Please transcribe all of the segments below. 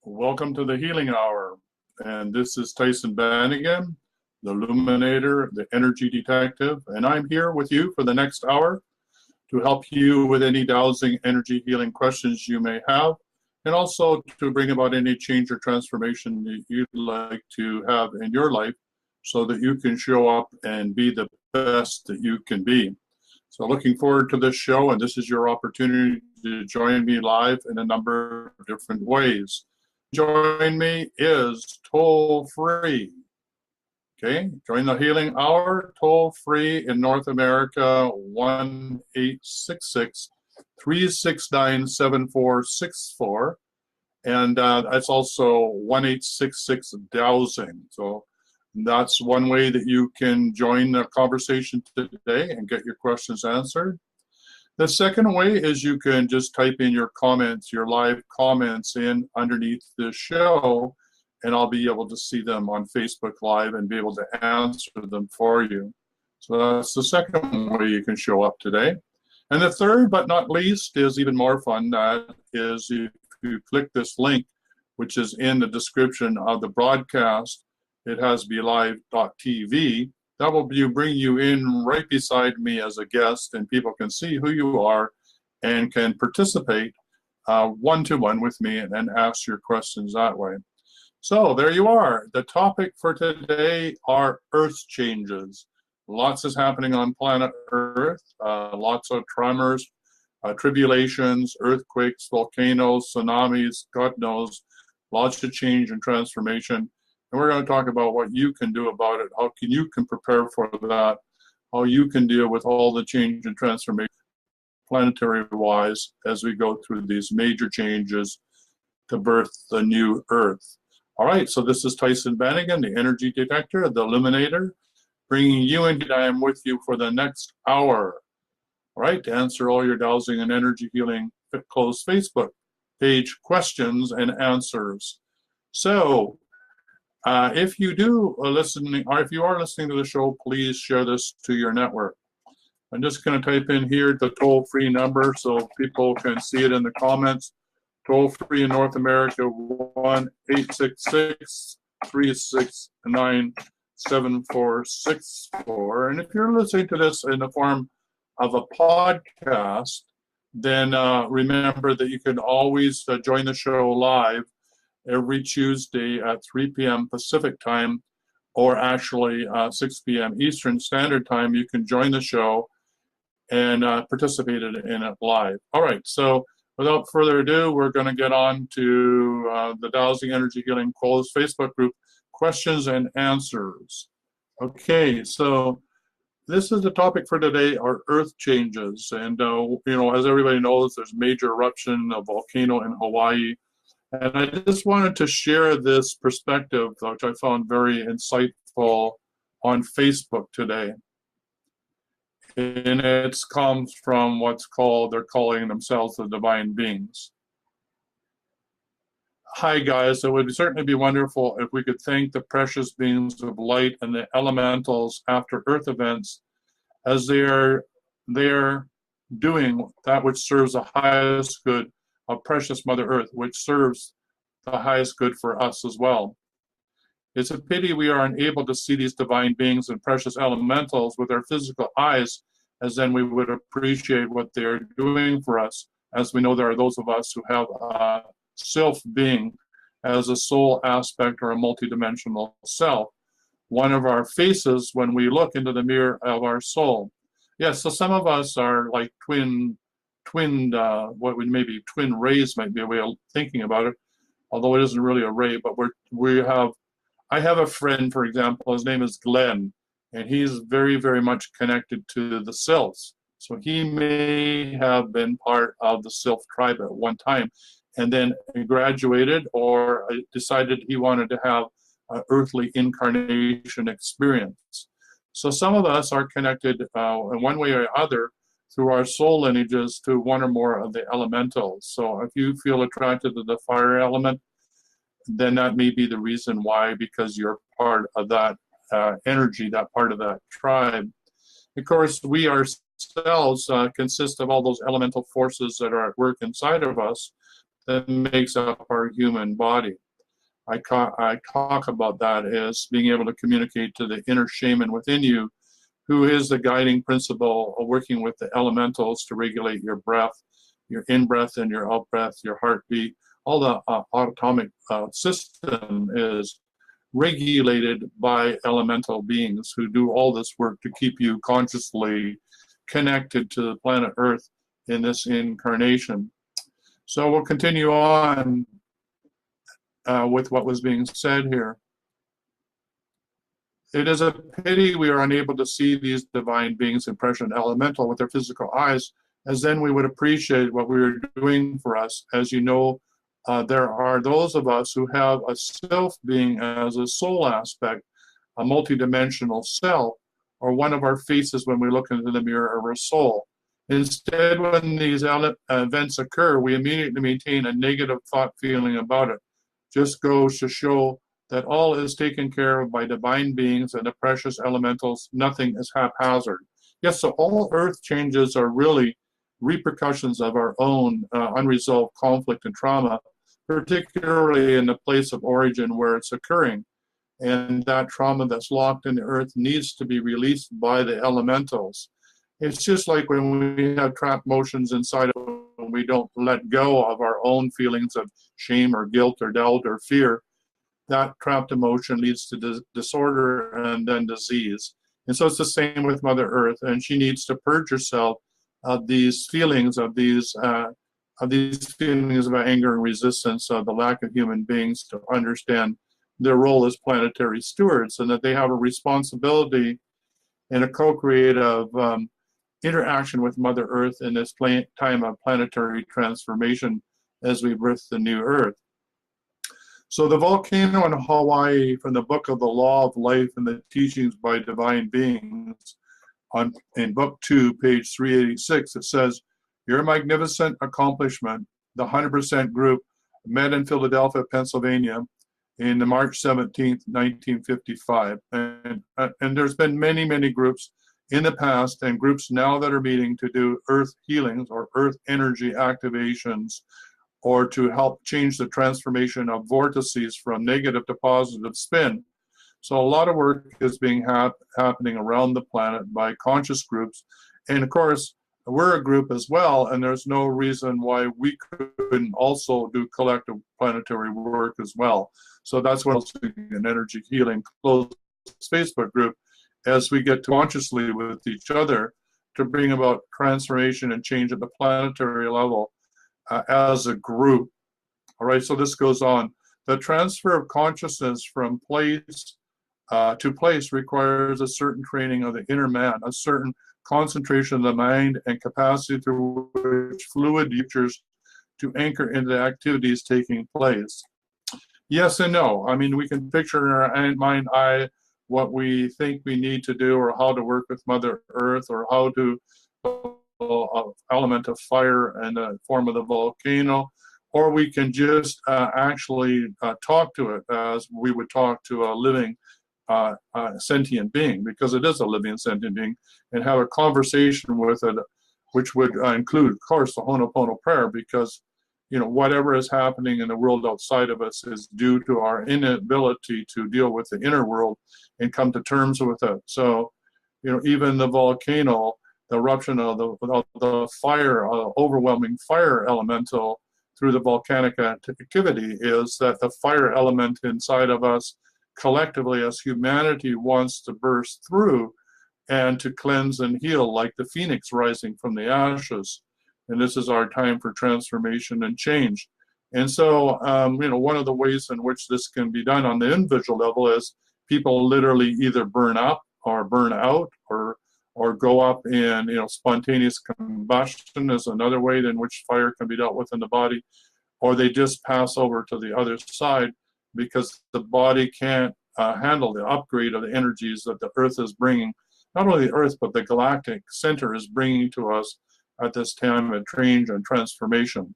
Welcome to the Healing Hour, and this is Tyson Bannigan, the Illuminator, the Energy Detective, and I'm here with you for the next hour to help you with any dowsing energy healing questions you may have, and also to bring about any change or transformation that you'd like to have in your life so that you can show up and be the best that you can be. So looking forward to this show, and this is your opportunity to join me live in a number of different ways. Join me is toll free. Okay, join the Healing Hour toll free in North America, 1-866-369-7464, and that's also 1-866-dowsing. So that's one way that you can join the conversation today and get your questions answered. The second way is you can just type in your comments, your live comments in underneath the show, and I'll be able to see them on Facebook Live and be able to answer them for you. So that's the second way you can show up today. And the third, but not least, is even more fun. That is if you click this link, which is in the description of the broadcast, it has BeLive.tv. That will bring you in right beside me as a guest, and people can see who you are and can participate one-to-one with me and ask your questions that way. So there you are. The topic for today are earth changes. Lots is happening on planet Earth. Lots of tremors, tribulations, earthquakes, volcanoes, tsunamis, God knows, lots of change and transformation. And we're going to talk about what you can do about it, how you can prepare for that, how you can deal with all the change and transformation planetary-wise as we go through these major changes to birth the new Earth. All right, so this is Tyson Bannigan, the Energy Detector, the Illuminator, bringing you in. I am with you for the next hour. All right, to answer all your dowsing and energy healing closed Facebook page questions and answers. So, if you do listening, or if you are listening to the show, please share this to your network. I'm just going to type in here the toll-free number so people can see it in the comments. Toll-free in North America, 1-866-369-7464. And if you're listening to this in the form of a podcast, then remember that you can always join the show live every Tuesday at 3 p.m. Pacific time, or actually 6 p.m. Eastern Standard Time. You can join the show and participate in it live. All right, so without further ado, we're going to get on to the Dowsing Energy Healing closed Facebook group, questions and answers. Okay, so this is the topic for today, are earth changes. And, you know, as everybody knows, there's major eruption of volcano in Hawaii. And I just wanted to share this perspective, which I found very insightful, on Facebook today. And it comes from what's called, they're calling themselves the divine beings. Hi guys, it would certainly be wonderful if we could thank the precious beings of light and the elementals after earth events, as they're doing that which serves the highest good of precious Mother Earth, which serves the highest good for us as well. It's a pity we are unable to see these divine beings and precious elementals with our physical eyes, as then we would appreciate what they're doing for us, as we know there are those of us who have a self-being as a soul aspect or a multidimensional self, one of our faces when we look into the mirror of our soul. Yes, so some of us are like twin what would maybe twin rays might be a way of thinking about it, although it isn't really a ray, but I have a friend, for example, his name is Glenn, and he's very, very much connected to the Sylphs. So he may have been part of the Sylph tribe at one time, and then graduated or decided he wanted to have an earthly incarnation experience. So some of us are connected in one way or other through our soul lineages to one or more of the elementals. So if you feel attracted to the fire element, then that may be the reason why, because you're part of that energy, that part of that tribe. Of course, we ourselves consist of all those elemental forces that are at work inside of us that makes up our human body. I talk about that as being able to communicate to the inner shaman within you, who is the guiding principle of working with the elementals to regulate your breath, your in-breath and your out-breath, your heartbeat. All the autonomic system is regulated by elemental beings who do all this work to keep you consciously connected to the planet Earth in this incarnation. So we'll continue on with what was being said here. It is a pity we are unable to see these divine beings in pressure and elemental with our physical eyes, as then we would appreciate what we are doing for us. As you know, there are those of us who have a self being as a soul aspect, a multidimensional self, or one of our faces when we look into the mirror of our soul. Instead, when these events occur, we immediately maintain a negative thought feeling about it. Just goes to show that all is taken care of by divine beings and the precious elementals. Nothing is haphazard. Yes, so all earth changes are really repercussions of our own unresolved conflict and trauma, particularly in the place of origin where it's occurring. And that trauma that's locked in the earth needs to be released by the elementals. It's just like when we have trapped emotions inside of us, when we don't let go of our own feelings of shame or guilt or doubt or fear, that trapped emotion leads to disorder and then disease. And so it's the same with Mother Earth, and she needs to purge herself of these feelings, of these feelings of anger and resistance, of the lack of human beings to understand their role as planetary stewards, and that they have a responsibility in a co-creative interaction with Mother Earth in this time of planetary transformation as we birth the new Earth. So the volcano in Hawaii, from the book of the Law of Life and the Teachings by Divine Beings, in book 2, page 386, it says, "Your magnificent accomplishment, the 100% group, met in Philadelphia, Pennsylvania, in the March 17th, 1955. And there's been many, many groups in the past and groups now that are meeting to do earth healings or earth energy activations, or to help change the transformation of vortices from negative to positive spin. So a lot of work is being happening around the planet by conscious groups. And of course, we're a group as well, and there's no reason why we couldn't also do collective planetary work as well. So that's what an energy healing closed Facebook group, as we get consciously with each other to bring about transformation and change at the planetary level as a group. All right, so this goes on. The transfer of consciousness from place to place requires a certain training of the inner man, a certain concentration of the mind and capacity through which fluid futures to anchor into the activities taking place. Yes and no. I mean, we can picture in our mind eye what we think we need to do, or how to work with Mother Earth, or how to element of fire in the form of the volcano, or we can just actually talk to it as we would talk to a living sentient being, because it is a living sentient being, and have a conversation with it, which would include, of course, the Ho'oponopono prayer, because whatever is happening in the world outside of us is due to our inability to deal with the inner world and come to terms with it. So, even the volcano, the eruption of the fire, overwhelming fire elemental through the volcanic activity, is that the fire element inside of us collectively as humanity wants to burst through and to cleanse and heal, like the phoenix rising from the ashes. And this is our time for transformation and change. And so, one of the ways in which this can be done on the individual level is people literally either burn up or burn out, or go up in, spontaneous combustion is another way in which fire can be dealt with in the body, or they just pass over to the other side because the body can't handle the upgrade of the energies that the Earth is bringing. Not only the Earth, but the galactic center is bringing to us at this time of change and transformation.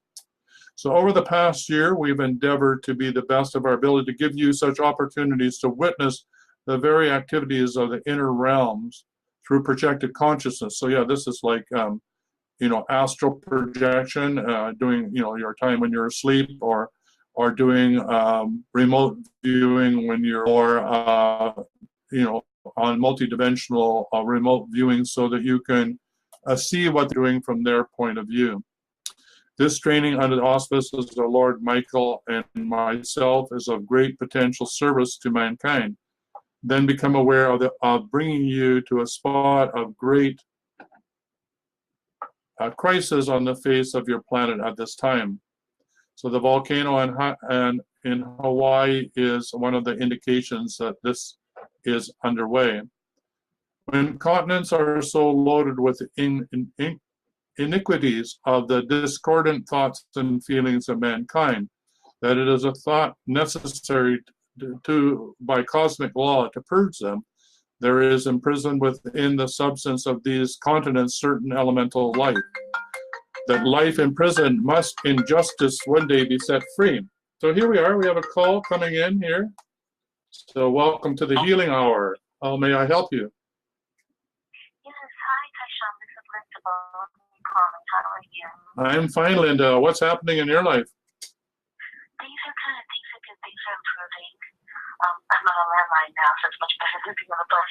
So over the past year, we've endeavored to be the best of our ability to give you such opportunities to witness the very activities of the inner realms through projected consciousness. So yeah, this is like astral projection, doing, your time when you're asleep, or doing remote viewing when you're more, on multidimensional remote viewing, so that you can see what they're doing from their point of view. This training under the auspices of Lord Michael and myself is of great potential service to mankind. Then become aware of bringing you to a spot of great crisis on the face of your planet at this time. So the volcano in Hawaii is one of the indications that this is underway. When continents are so loaded with iniquities of the discordant thoughts and feelings of mankind, that it is a thought necessary by cosmic law to purge them, there is imprisoned within the substance of these continents certain elemental life. That life imprisoned must in justice one day be set free. So here we are, we have a call coming in here. So welcome to the healing hour. How may I help you? Yes, hi Taishan, this is Linda calling. How are you? I'm fine, Linda. What's happening in your life? Things are good, things are improving. I'm on a landline now, so it's much better than being on a bus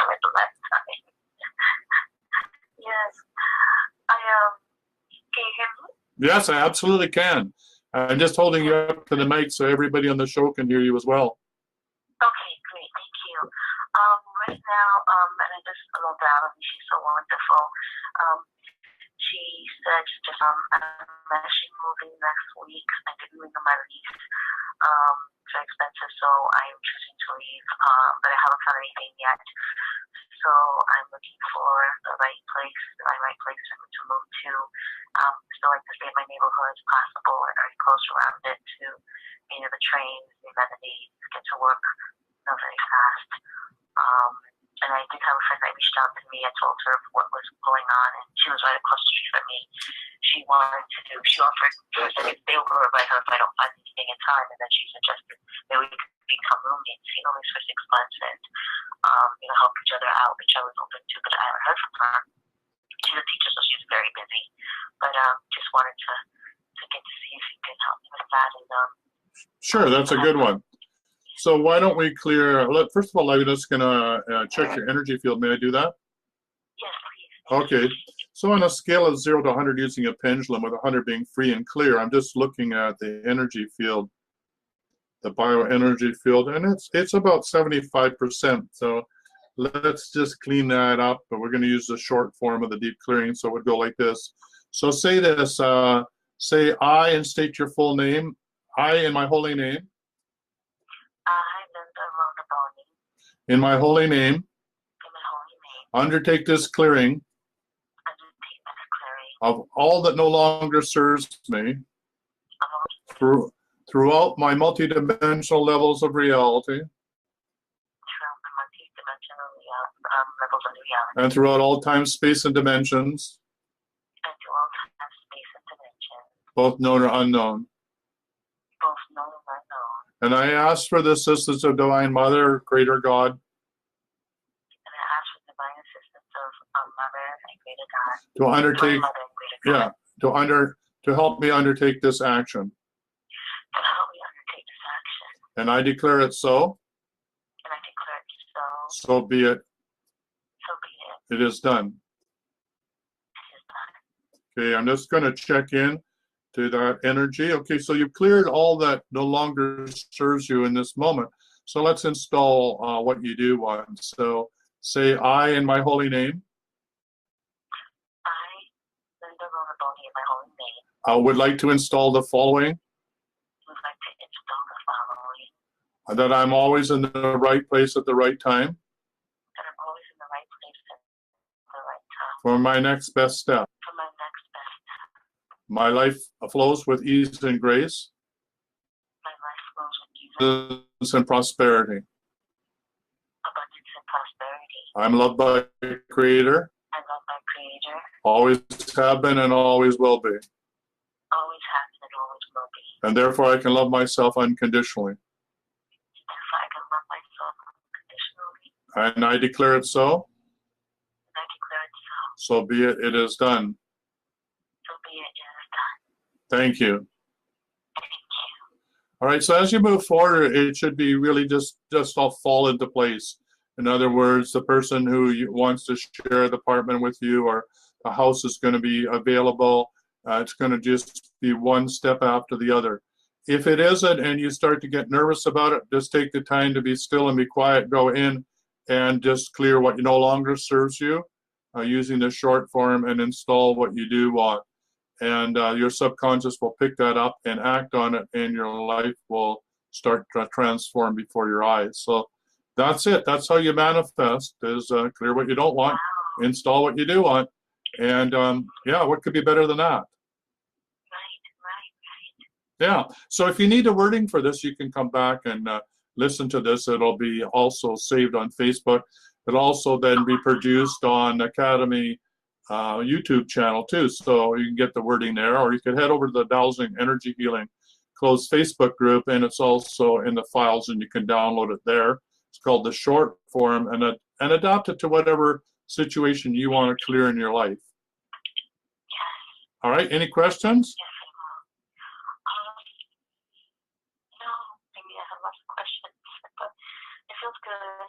like the last time. Yes. Can you hear me? Yes, I absolutely can. I'm just holding you up to the mic so everybody on the show can hear you as well. Okay, great, thank you. Right now, and I just wrote down, she's so wonderful. She said I'm actually moving next week. I'm renewing my lease. It's very expensive, so I'm choosing to leave, but I haven't found anything yet. So I'm looking for the right place for me to move to. Still like to stay in my neighborhood as possible and very close around it to, the trains, the amenities, get to work, very fast. And I did have a friend that reached out to me. I told her what was going on, and she was right across the street from me. She offered to stay over by her if I don't find anything in time, and then she suggested that we could become roommates, at least for 6 months, and help each other out, which I was open to, but I haven't heard from her. She's a teacher, so she's very busy. But just wanted to get to see if you could help me with that. And sure, that's a good one. So why don't we clear, first of all, I'm just going to check your energy field. May I do that? Yes, please. Okay. So on a scale of 0 to 100 using a pendulum, with 100 being free and clear, I'm just looking at the energy field, the bioenergy field, and it's about 75%. So let's just clean that up, but we're going to use the short form of the deep clearing, so it would go like this. So say this, say I and state your full name. I in my holy name. In my holy name, undertake this clearing of all that no longer serves me throughout my multidimensional levels of reality and throughout all time, space, and dimensions, both known or unknown. And I ask for the assistance of Divine Mother, Greater God. And I ask for divine assistance of Mother and Greater God. To help me undertake this action. And I declare it so. So be it. It is done. Okay, I'm just going to check in to that energy. Okay, so you've cleared all that no longer serves you in this moment. So let's install what you do want. So say I in my holy name. I, Linda Ronaboni, in my holy name. I would like to install the following. That I'm always in the right place at the right time. That I'm always in the right place at the right time. For my next best step. For my next best step. My life flows with ease and grace. My life flows with ease and prosperity. Abundance and prosperity. I'm loved by the Creator. I'm loved by Creator. Always have been and always will be. Always have been and always will be. And therefore I can love myself unconditionally. Therefore I can love myself unconditionally. And I declare it so. And I declare it so. So be it. It is done. Thank you. All right, so as you move forward, it should be really just all fall into place. In other words, the person who wants to share the apartment with you or the house is going to be available. It's going to just be one step after the other. If it isn't and you start to get nervous about it, just take the time to be still and be quiet, go in and just clear what no longer serves you using the short form and install what you do want. And your subconscious will pick that up and act on it, and your life will start to transform before your eyes. So that's it. That's how you manifest, is clear what you don't want, install what you do want. And yeah, what could be better than that? Yeah, so if you need a wording for this, you can come back and listen to this. It'll be also saved on Facebook. It'll also then be produced on Academy YouTube channel too, so you can get the wording there, or you could head over to the Dowsing Energy Healing closed Facebook group, and it's also in the files, and you can download it there. It's called the short form, and adapt it to whatever situation you want to clear in your life. All right, any questions? No, maybe I have lots of questions, but it feels good.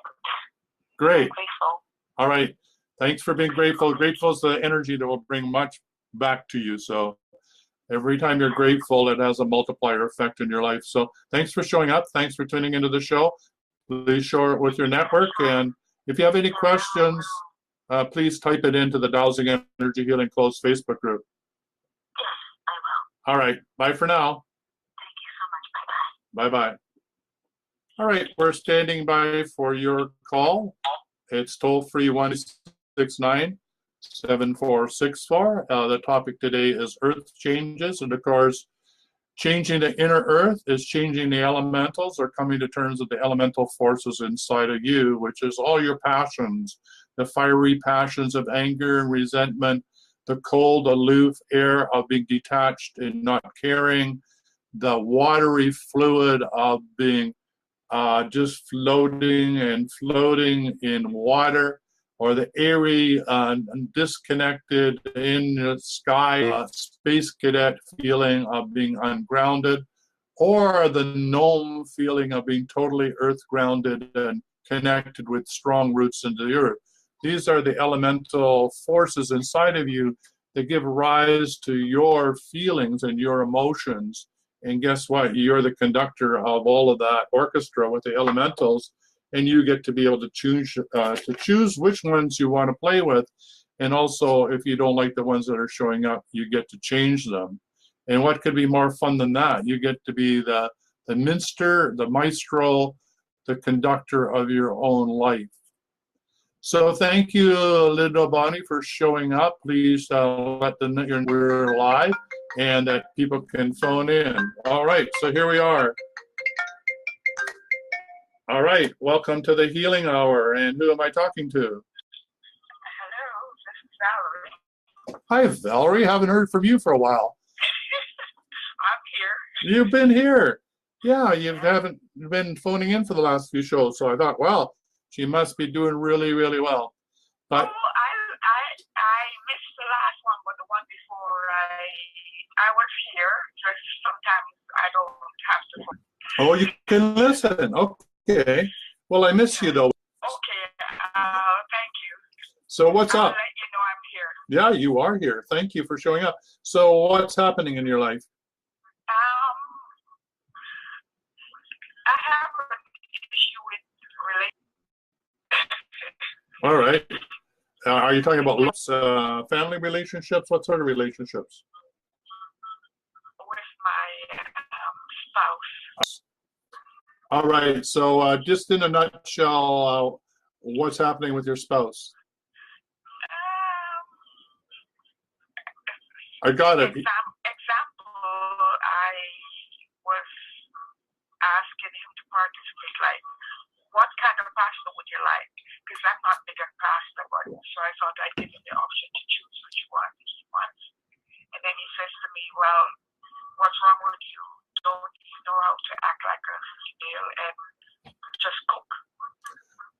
Great. I'm grateful. All right. Thanks for being grateful. Grateful is the energy that will bring much back to you. So every time you're grateful, it has a multiplier effect in your life. So thanks for showing up. Thanks for tuning into the show. Please share it with your network. And if you have any questions, please type it into the Dowsing Energy Healing Closed Facebook group. Yes, I will. All right. Bye for now. Thank you so much. Bye-bye. Bye-bye. All right. We're standing by for your call. It's toll-free 1-669-7464. The topic today is Earth changes. And of course, changing the inner Earth is changing the elementals, or coming to terms with the elemental forces inside of you, which is all your passions, the fiery passions of anger and resentment, the cold, aloof air of being detached and not caring, the watery fluid of being just floating in water, or the airy, disconnected in the sky, space cadet feeling of being ungrounded, or the gnome feeling of being totally earth grounded and connected with strong roots into the earth. These are the elemental forces inside of you that give rise to your feelings and your emotions. And guess what? You're the conductor of all of that orchestra with the elementals, and you get to be able to choose which ones you want to play with. And also, if you don't like the ones that are showing up, you get to change them. And what could be more fun than that? You get to be the minster, the maestro, the conductor of your own life. So thank you, Linda Bonnie, for showing up. Please let them know we're live and that people can phone in. All right, so here we are. All right, welcome to the Healing Hour. And who am I talking to? Hello, this is Valerie. Hi, Valerie. Haven't heard from you for a while. I'm here. You've been here. Yeah, you haven't been phoning in for the last few shows. So I thought, well, she must be doing really, really well. But I missed the last one, but the one before I was here. Just sometimes I don't have to. Oh, you can listen. Okay. Well, I miss you though. Okay. Thank you. So what's I'll up? let you know I'm here. Yeah, you are here. Thank you for showing up. So what's happening in your life? I have an issue with relationship. All right. Are you talking about family relationships? What sort of relationships? With my spouse. All right. So just in a nutshell, what's happening with your spouse? I got it. Example, I was asking him to participate, like, what kind of pasta would you like? Because I'm not big on pasta, but so I thought I'd give him the option to choose which one he wants. And then he says to me, well, what's wrong with you? Don't you know how to act like a female and just cook?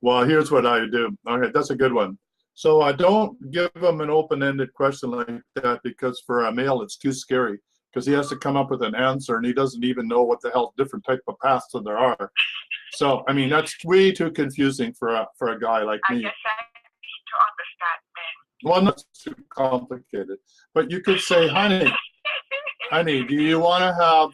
Well, here's what I do. Okay, that's a good one. So don't give them an open-ended question like that, because for a male, it's too scary. because he has to come up with an answer, and he doesn't even know what the hell different type of pasta there are. So, I mean, that's way too confusing for a guy like me. I guess I need to understand then. Well, not too complicated. But you could say, honey, do you want to have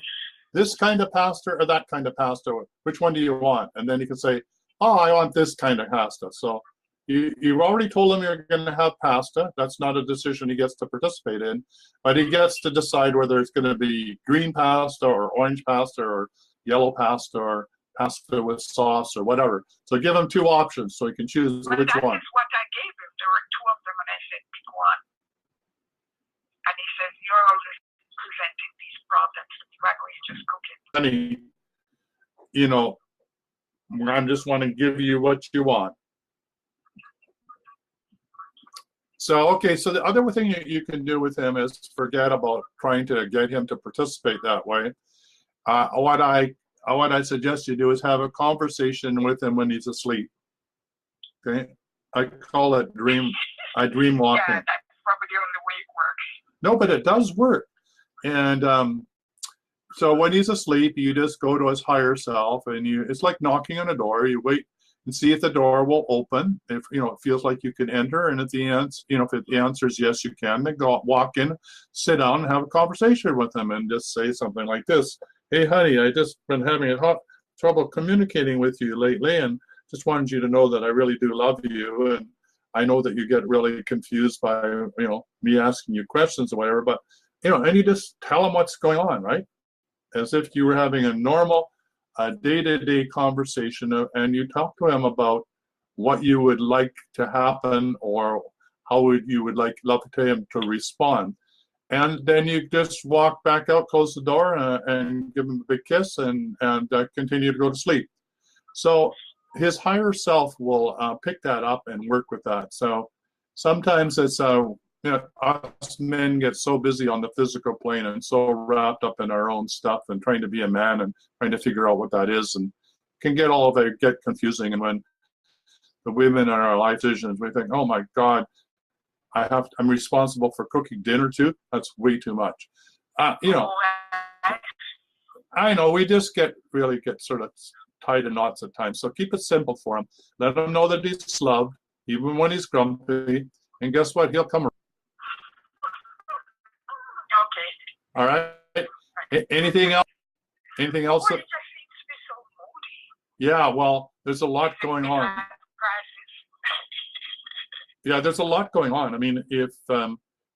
this kind of pasta or that kind of pasta? Which one do you want? And then you can say, oh, I want this kind of pasta. So you've already told him you're going to have pasta. That's not a decision he gets to participate in, but he gets to decide whether it's going to be green pasta or orange pasta or yellow pasta or pasta with sauce or whatever. So give him two options so he can choose which one. That is what I gave him. There were two of them, and I said, pick one. And he says, you're always presenting these problems. Gregory's just cooking. Honey, you know, I just want to give you what you want. So, okay, so the other thing you can do with him is forget about trying to get him to participate that way. What I suggest you do is have a conversation with him when he's asleep. Okay, I call it dream walking. Yeah, that's probably the only way it works. No, but it does work. And so when he's asleep, you just go to his higher self, and it's like knocking on a door. You wait and see if the door will open. If it feels like you can enter, and if the answer is yes, you can. Then walk in, sit down, and have a conversation with him, and just say something like this: "Hey, honey, I just been having trouble communicating with you lately, and just wanted you to know that I really do love you, and I know that you get really confused by me asking you questions or whatever, but and you just tell him what's going on, right? As if you were having a normal day-to-day conversation, and you talk to him about what you would like to happen or how you would love to him to respond. And then you just walk back out, close the door, and give him a big kiss, and continue to go to sleep. So his higher self will pick that up and work with that. So sometimes it's us men get so busy on the physical plane and so wrapped up in our own stuff and trying to be a man and trying to figure out what that is, and can get confusing. And when the women in our life decisions, we think, oh my God, I'm responsible for cooking dinner too. That's way too much. I know we just really get sort of tied in knots at times. So keep it simple for him. Let him know that he's loved, even when he's grumpy. And guess what? He'll come around. Okay. All right. Anything else? Anything else? Well, it just seems to be so moody. Yeah. Well, there's a lot going on. Yeah, there's a lot going on. I mean, if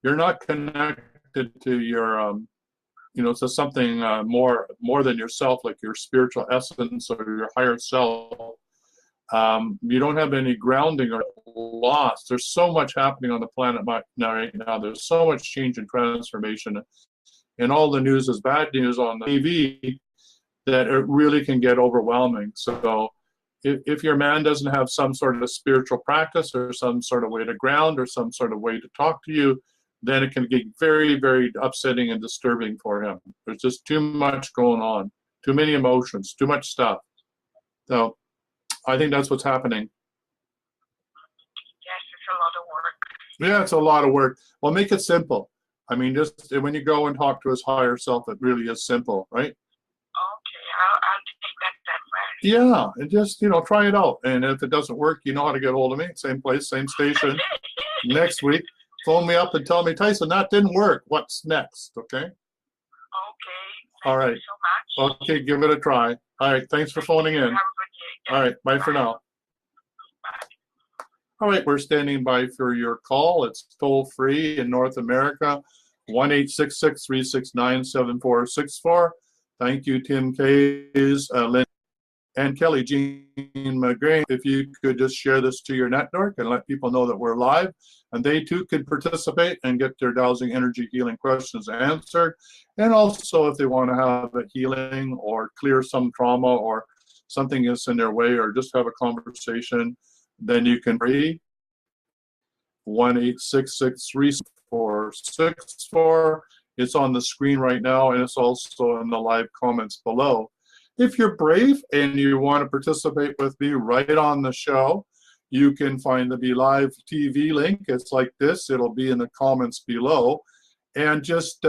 you're not connected to your, to something more than yourself, like your spiritual essence or your higher self, you don't have any grounding or loss. There's so much happening on the planet right now. There's so much change and transformation, and all the news is bad news on the TV that it really can get overwhelming. So if your man doesn't have some sort of spiritual practice or some sort of way to ground or some sort of way to talk to you, then it can get very, very upsetting and disturbing for him. There's just too much going on, too many emotions, too much stuff. So I think that's what's happening. Yes, it's a lot of work. Yeah, it's a lot of work. Well, make it simple. I mean, just when you go and talk to his higher self, it really is simple, right? Okay, I'll take that way. Yeah, and just, try it out. And if it doesn't work, you know how to get hold of me. Same place, same station. Next week, phone me up and tell me, Tyson, that didn't work. What's next, okay? Okay. All right. Thank you so much. Okay, give it a try. All right, thanks for phoning in. Have a good day. All right, bye for now. All right, we're standing by for your call. It's toll free in North America, 1-866-369-7464. Thank you, Tim Kays, Lynn, and Kelly Jean McGrain. If you could just share this to your network and let people know that we're live, and they too could participate and get their dowsing energy healing questions answered. And also, if they want to have a healing or clear some trauma or something is in their way, or just have a conversation, then you can read 1-866-364-6464. It's on the screen right now, and it's also in the live comments below. If you're brave and you want to participate with me right on the show, you can find the Be Live TV link. It's like this. It'll be in the comments below. and just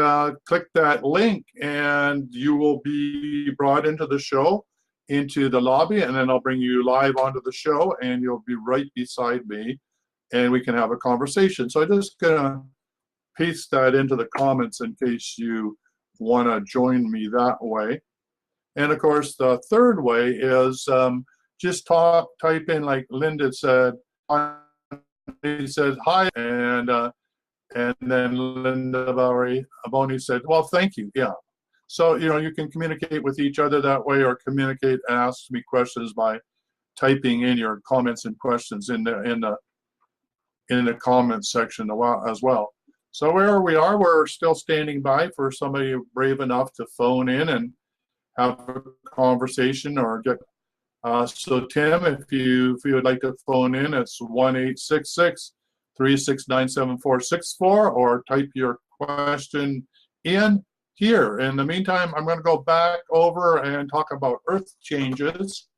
click that link, and you will be brought into the show, into the lobby, and then I'll bring you live onto the show, and you'll be right beside me, and we can have a conversation. So I'm just gonna paste that into the comments in case you want to join me that way. And of course, the third way is just type in, like Linda said. He said hi, and then Linda Boni said, well, thank you. Yeah. So, you can communicate with each other that way, or communicate and ask me questions by typing in your comments and questions in the comments section as well. So where we are, we're still standing by for somebody brave enough to phone in and have a conversation or get. So Tim, if you would like to phone in, it's 1-866-369-7464, or type your question in here. In the meantime, I'm going to go back over and talk about earth changes,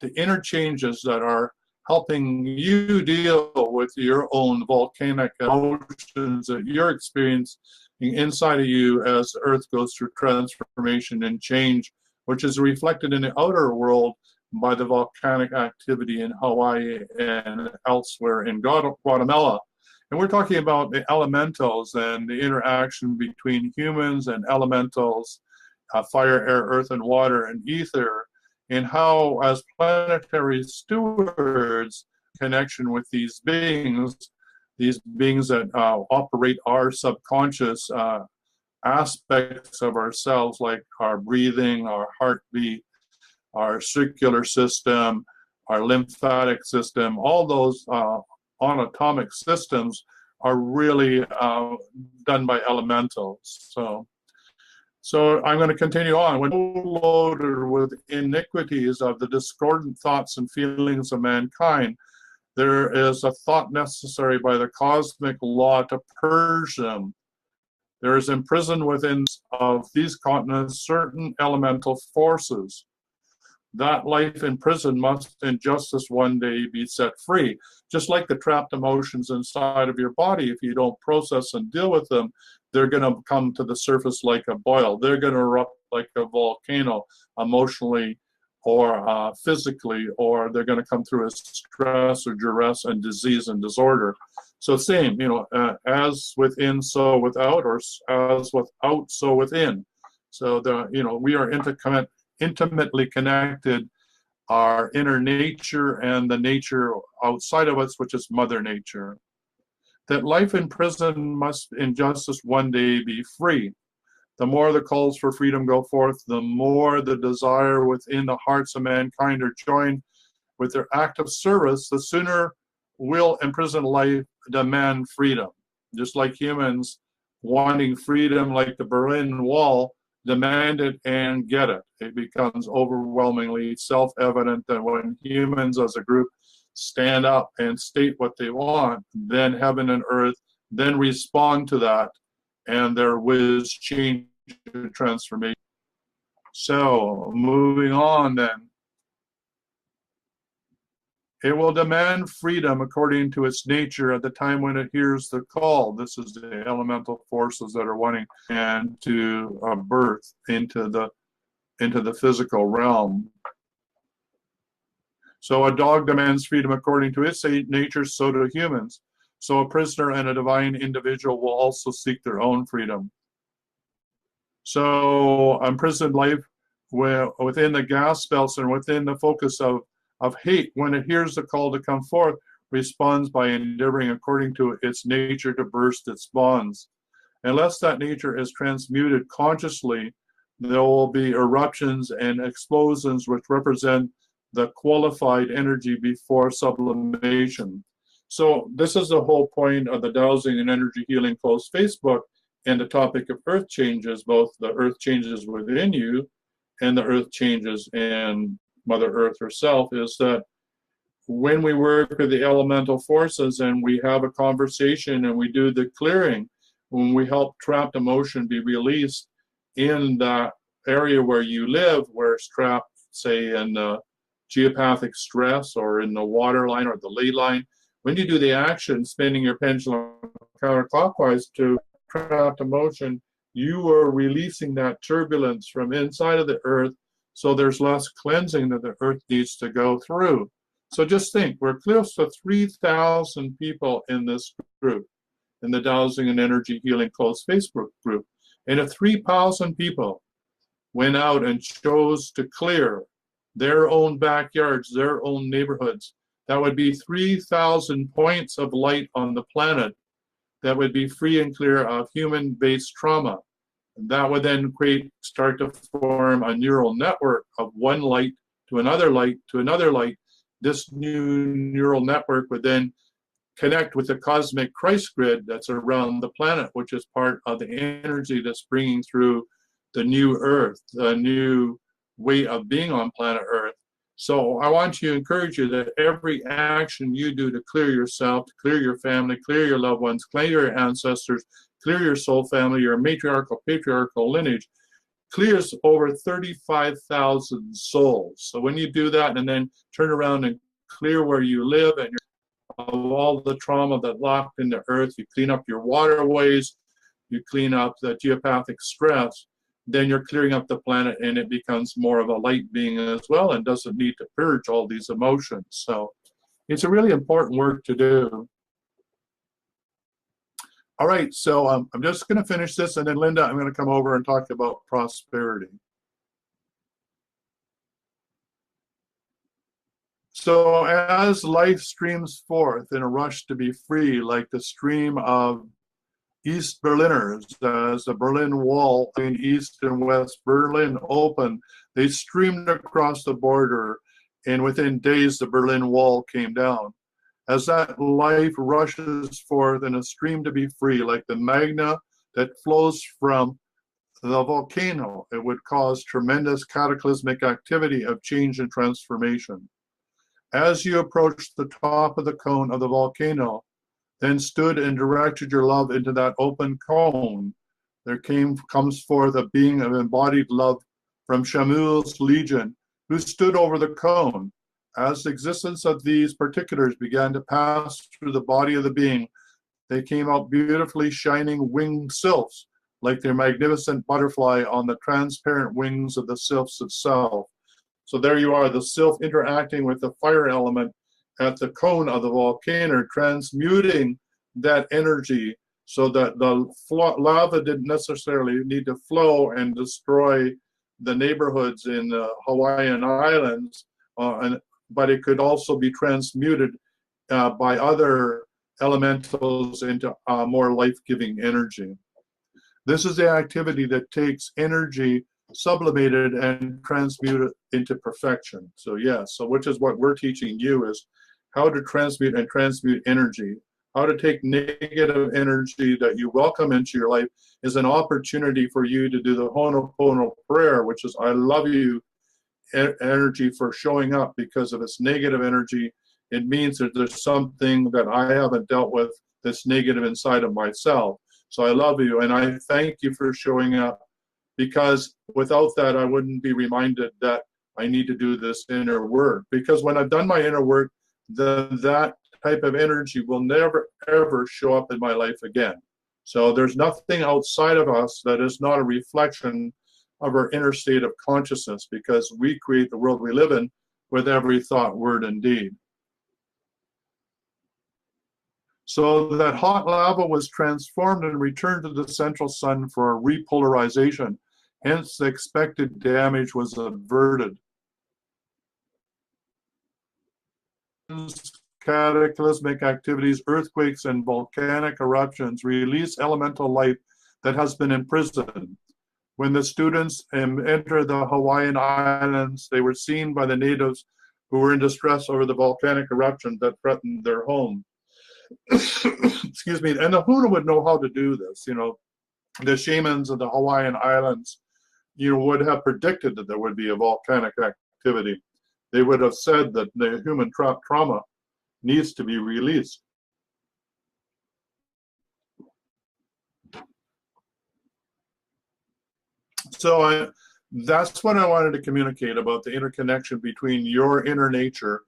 the inner changes that are helping you deal with your own volcanic emotions that you're experiencing inside of you as the earth goes through transformation and change, which is reflected in the outer world by the volcanic activity in Hawaii and elsewhere in Guatemala. And we're talking about the elementals and the interaction between humans and elementals, fire, air, earth, and water, and ether, and how, as planetary stewards, connection with these beings that operate our subconscious aspects of ourselves, like our breathing, our heartbeat, our circular system, our lymphatic system, all those anatomic systems are really done by elementals. So I'm going to continue on. When loaded with iniquities of the discordant thoughts and feelings of mankind, there is a thought necessary by the cosmic law to purge them. There is imprisoned within of these continents certain elemental forces. That life in prison must in justice one day be set free. Just like the trapped emotions inside of your body, if you don't process and deal with them, they're going to come to the surface like a boil. They're going to erupt like a volcano, emotionally or physically, or they're going to come through as stress or duress and disease and disorder. So same, as within, so without, or as without, so within. So we are intimately connected, our inner nature and the nature outside of us, which is Mother Nature. That life in prison must in justice one day be free. The more the calls for freedom go forth, the more the desire within the hearts of mankind are joined with their active service, the sooner will imprisoned life demand freedom. Just like humans wanting freedom, like the Berlin Wall, demand it and get it. It becomes overwhelmingly self-evident that when humans as a group stand up and state what they want, then heaven and earth then respond to that, and there was change and transformation. So moving on then. It will demand freedom according to its nature at the time when it hears the call. This is the elemental forces that are wanting and to birth into the physical realm. So a dog demands freedom according to its nature, so do humans. So a prisoner and a divine individual will also seek their own freedom. So imprisoned life within the gas belts and within the focus of hate, when it hears the call to come forth, responds by endeavoring according to its nature to burst its bonds. Unless that nature is transmuted consciously, there will be eruptions and explosions which represent the qualified energy before sublimation. So this is the whole point of the Dowsing and Energy Healing Post Facebook and the topic of earth changes, both the earth changes within you and the earth changes in Mother Earth herself, is that when we work with the elemental forces and we have a conversation and we do the clearing, when we help trapped emotion be released in that area where you live, where it's trapped, say, in geopathic stress or in the water line or the ley line, when you do the action, spinning your pendulum counterclockwise to trapped emotion, you are releasing that turbulence from inside of the earth, so there's less cleansing that the earth needs to go through. So just think, we're close to 3,000 people in this group, in the Dowsing and Energy Healing Closed Facebook group. And if 3,000 people went out and chose to clear their own backyards, their own neighborhoods, that would be 3,000 points of light on the planet that would be free and clear of human-based trauma. And that would then start to form a neural network of one light to another light to another light. This new neural network would then connect with the cosmic Christ grid that's around the planet, which is part of the energy that's bringing through the new earth, the new way of being on planet Earth. So I want to encourage you that every action you do to clear yourself, to clear your family, clear your loved ones, clear your ancestors, clear your soul family, your matriarchal, patriarchal lineage, clears over 35,000 souls. So when you do that and then turn around and clear where you live and of all the trauma that locked in the earth, you clean up your waterways, you clean up the geopathic stress, then you're clearing up the planet and it becomes more of a light being as well and doesn't need to purge all these emotions. So it's a really important work to do. All right, so I'm just going to finish this, and then Linda, I'm going to come over and talk about prosperity. So as life streams forth in a rush to be free, like the stream of East Berliners, as the Berlin Wall in East and West Berlin opened, they streamed across the border, and within days the Berlin Wall came down. As that life rushes forth in a stream to be free, like the magna that flows from the volcano, it would cause tremendous cataclysmic activity of change and transformation. As you approached the top of the cone of the volcano, then stood and directed your love into that open cone, there comes forth a being of embodied love from Shamuel's legion, who stood over the cone. As the existence of these particulars began to pass through the body of the being, they came out beautifully shining winged sylphs, like their magnificent butterfly on the transparent wings of the sylphs itself. So there you are, the sylph interacting with the fire element at the cone of the volcano, transmuting that energy so that the lava didn't necessarily need to flow and destroy the neighborhoods in the Hawaiian Islands, but it could also be transmuted by other elementals into more life-giving energy. This is the activity that takes energy sublimated and transmuted into perfection. So yes, so which is what we're teaching you, is how to transmute and transmute energy, how to take negative energy that you welcome into your life is an opportunity for you to do the Ho'oponopono prayer, which is I love you energy for showing up, because if it's negative energy, it means that there's something that I haven't dealt with that's negative inside of myself. So I love you and I thank you for showing up, because without that I wouldn't be reminded that I need to do this inner work. Because when I've done my inner work, then that type of energy will never ever show up in my life again. So there's nothing outside of us that is not a reflection of our inner state of consciousness, because we create the world we live in with every thought, word, and deed. So that hot lava was transformed and returned to the central sun for repolarization. Hence, the expected damage was averted. Cataclysmic activities, earthquakes, and volcanic eruptions release elemental life that has been imprisoned. When the students entered the Hawaiian Islands, they were seen by the natives who were in distress over the volcanic eruption that threatened their home. Excuse me. And the Huna would know how to do this. You know, the shamans of the Hawaiian Islands, would have predicted that there would be a volcanic activity. They would have said that the human trauma needs to be released. So that's what I wanted to communicate about, the interconnection between your inner nature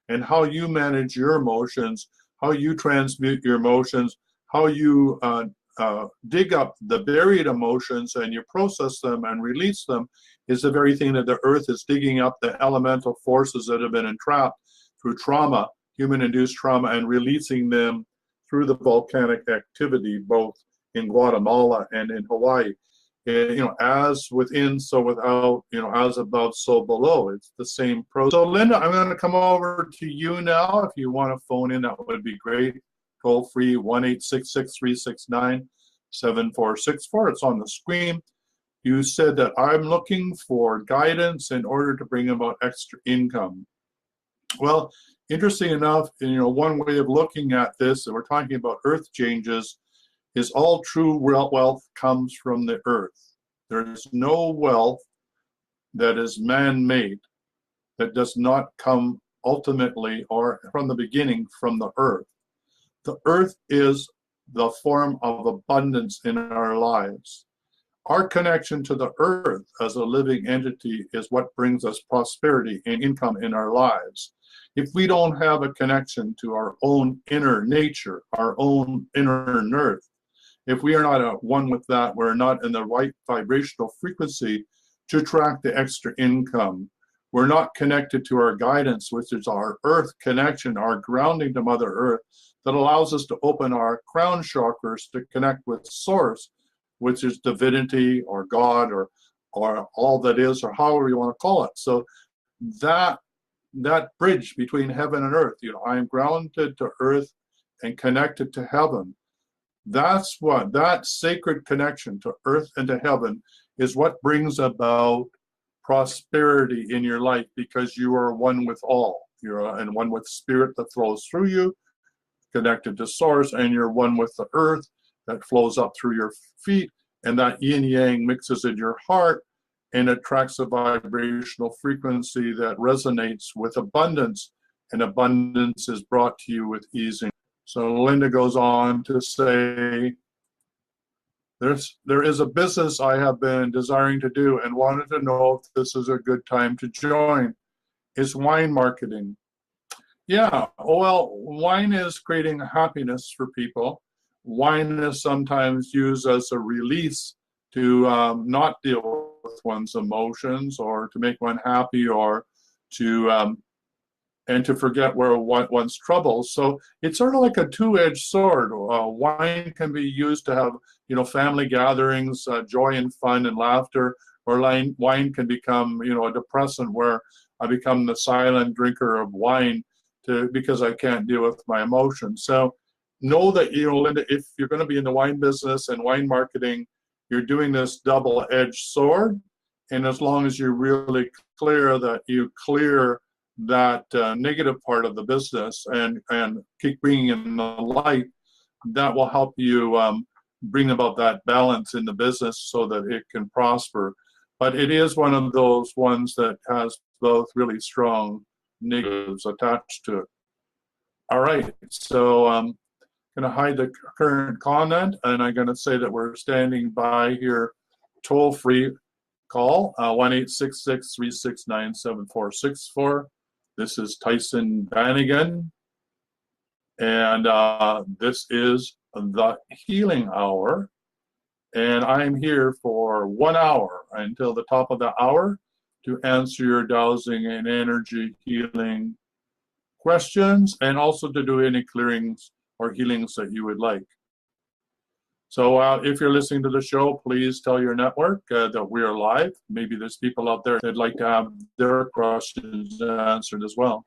and how you manage your emotions, how you transmute your emotions, how you dig up the buried emotions and you process them and release them is the very thing that the earth is digging up, the elemental forces that have been entrapped through trauma, human-induced trauma, and releasing them through the volcanic activity, both in Guatemala and in Hawaii. As within, so without, as above, so below. It's the same process. So Linda, I'm going to come over to you now. If you want to phone in, that would be great. Toll free, 1-866-369-7464. It's on the screen. You said that I'm looking for guidance in order to bring about extra income. Well, interesting enough, one way of looking at this, and we're talking about earth changes, is all true wealth comes from the earth. There is no wealth that is man-made that does not come ultimately or from the beginning from the earth. The earth is the form of abundance in our lives. Our connection to the earth as a living entity is what brings us prosperity and income in our lives. If we don't have a connection to our own inner nature, our own inner earth, if we are not at one with that, we're not in the right vibrational frequency to attract the extra income. We're not connected to our guidance, which is our earth connection, our grounding to Mother Earth, that allows us to open our crown chakras to connect with Source, which is divinity or God or all that is, or however you want to call it. So that bridge between heaven and earth, I am grounded to earth and connected to heaven. That's what, that sacred connection to earth and to heaven is what brings about prosperity in your life, because you are one with all. You're and one with spirit that flows through you, connected to Source, and you're one with the earth that flows up through your feet, and that yin yang mixes in your heart and attracts a vibrational frequency that resonates with abundance, and abundance is brought to you with ease. So Linda goes on to say, there is a business I have been desiring to do and wanted to know if this is a good time to join. It's wine marketing. Yeah, well, wine is creating happiness for people. Wine is sometimes used as a release to not deal with one's emotions, or to make one happy, or to and to forget where one's troubles. So it's sort of like a two-edged sword. Wine can be used to have, family gatherings, joy and fun and laughter, or wine can become, a depressant where I become the silent drinker of wine because I can't deal with my emotions. So know that, Linda, if you're going to be in the wine business and wine marketing, you're doing this double-edged sword. And as long as you're really clear that you clear that negative part of the business and keep bringing in the light, that will help you bring about that balance in the business so that it can prosper. But it is one of those ones that has both really strong negatives attached to it. All right, so I'm going to hide the current comment, and I'm going to say that we're standing by here, toll-free call, 1-866-369-7464. This is Tyson Bannigan, and this is the Healing Hour, and I'm here for 1 hour until the top of the hour to answer your dowsing and energy healing questions, and also to do any clearings or healings that you would like. So if you're listening to the show, please tell your network that we are live. Maybe there's people out there that'd like to have their questions answered as well.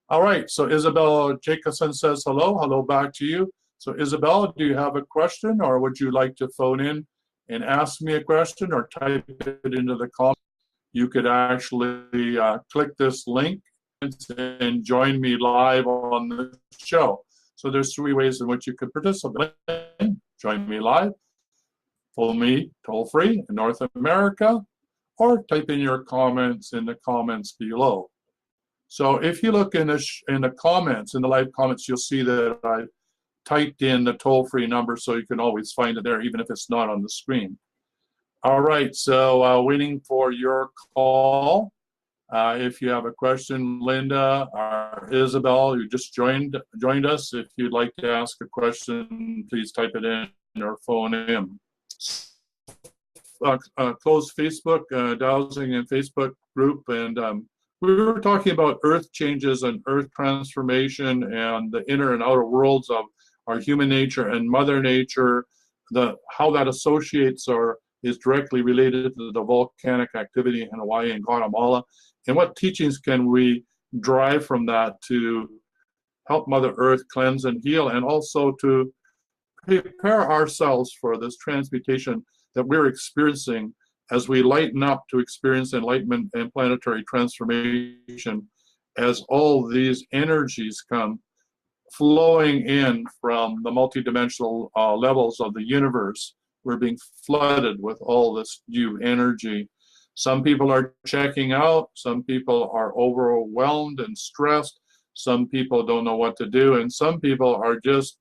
All right, so Isabel Jacobson says hello. Hello back to you. So Isabel, do you have a question, or would you like to phone in and ask me a question, or type it into the comments? You could actually click this link and join me live on the show. So there's 3 ways in which you could participate. Join me live, phone me toll-free in North America, or type in your comments in the comments below. So if you look in the comments, in the live comments, you'll see that I typed in the toll-free number, so you can always find it there, even if it's not on the screen. All right, so waiting for your call. If you have a question, Linda or Isabel, you just joined us. If you'd like to ask a question, please type it in or phone in. Closed Facebook, dowsing and Facebook group, and we were talking about earth changes and earth transformation and the inner and outer worlds of our human nature and Mother Nature, how that associates or is directly related to the volcanic activity in Hawaii and Guatemala, and what teachings can we derive from that to help Mother Earth cleanse and heal, and also to prepare ourselves for this transmutation that we're experiencing as we lighten up to experience enlightenment and planetary transformation, as all these energies come flowing in from the multidimensional levels of the universe. We're being flooded with all this new energy. Some people are checking out, some people are overwhelmed and stressed, some people don't know what to do, and some people are just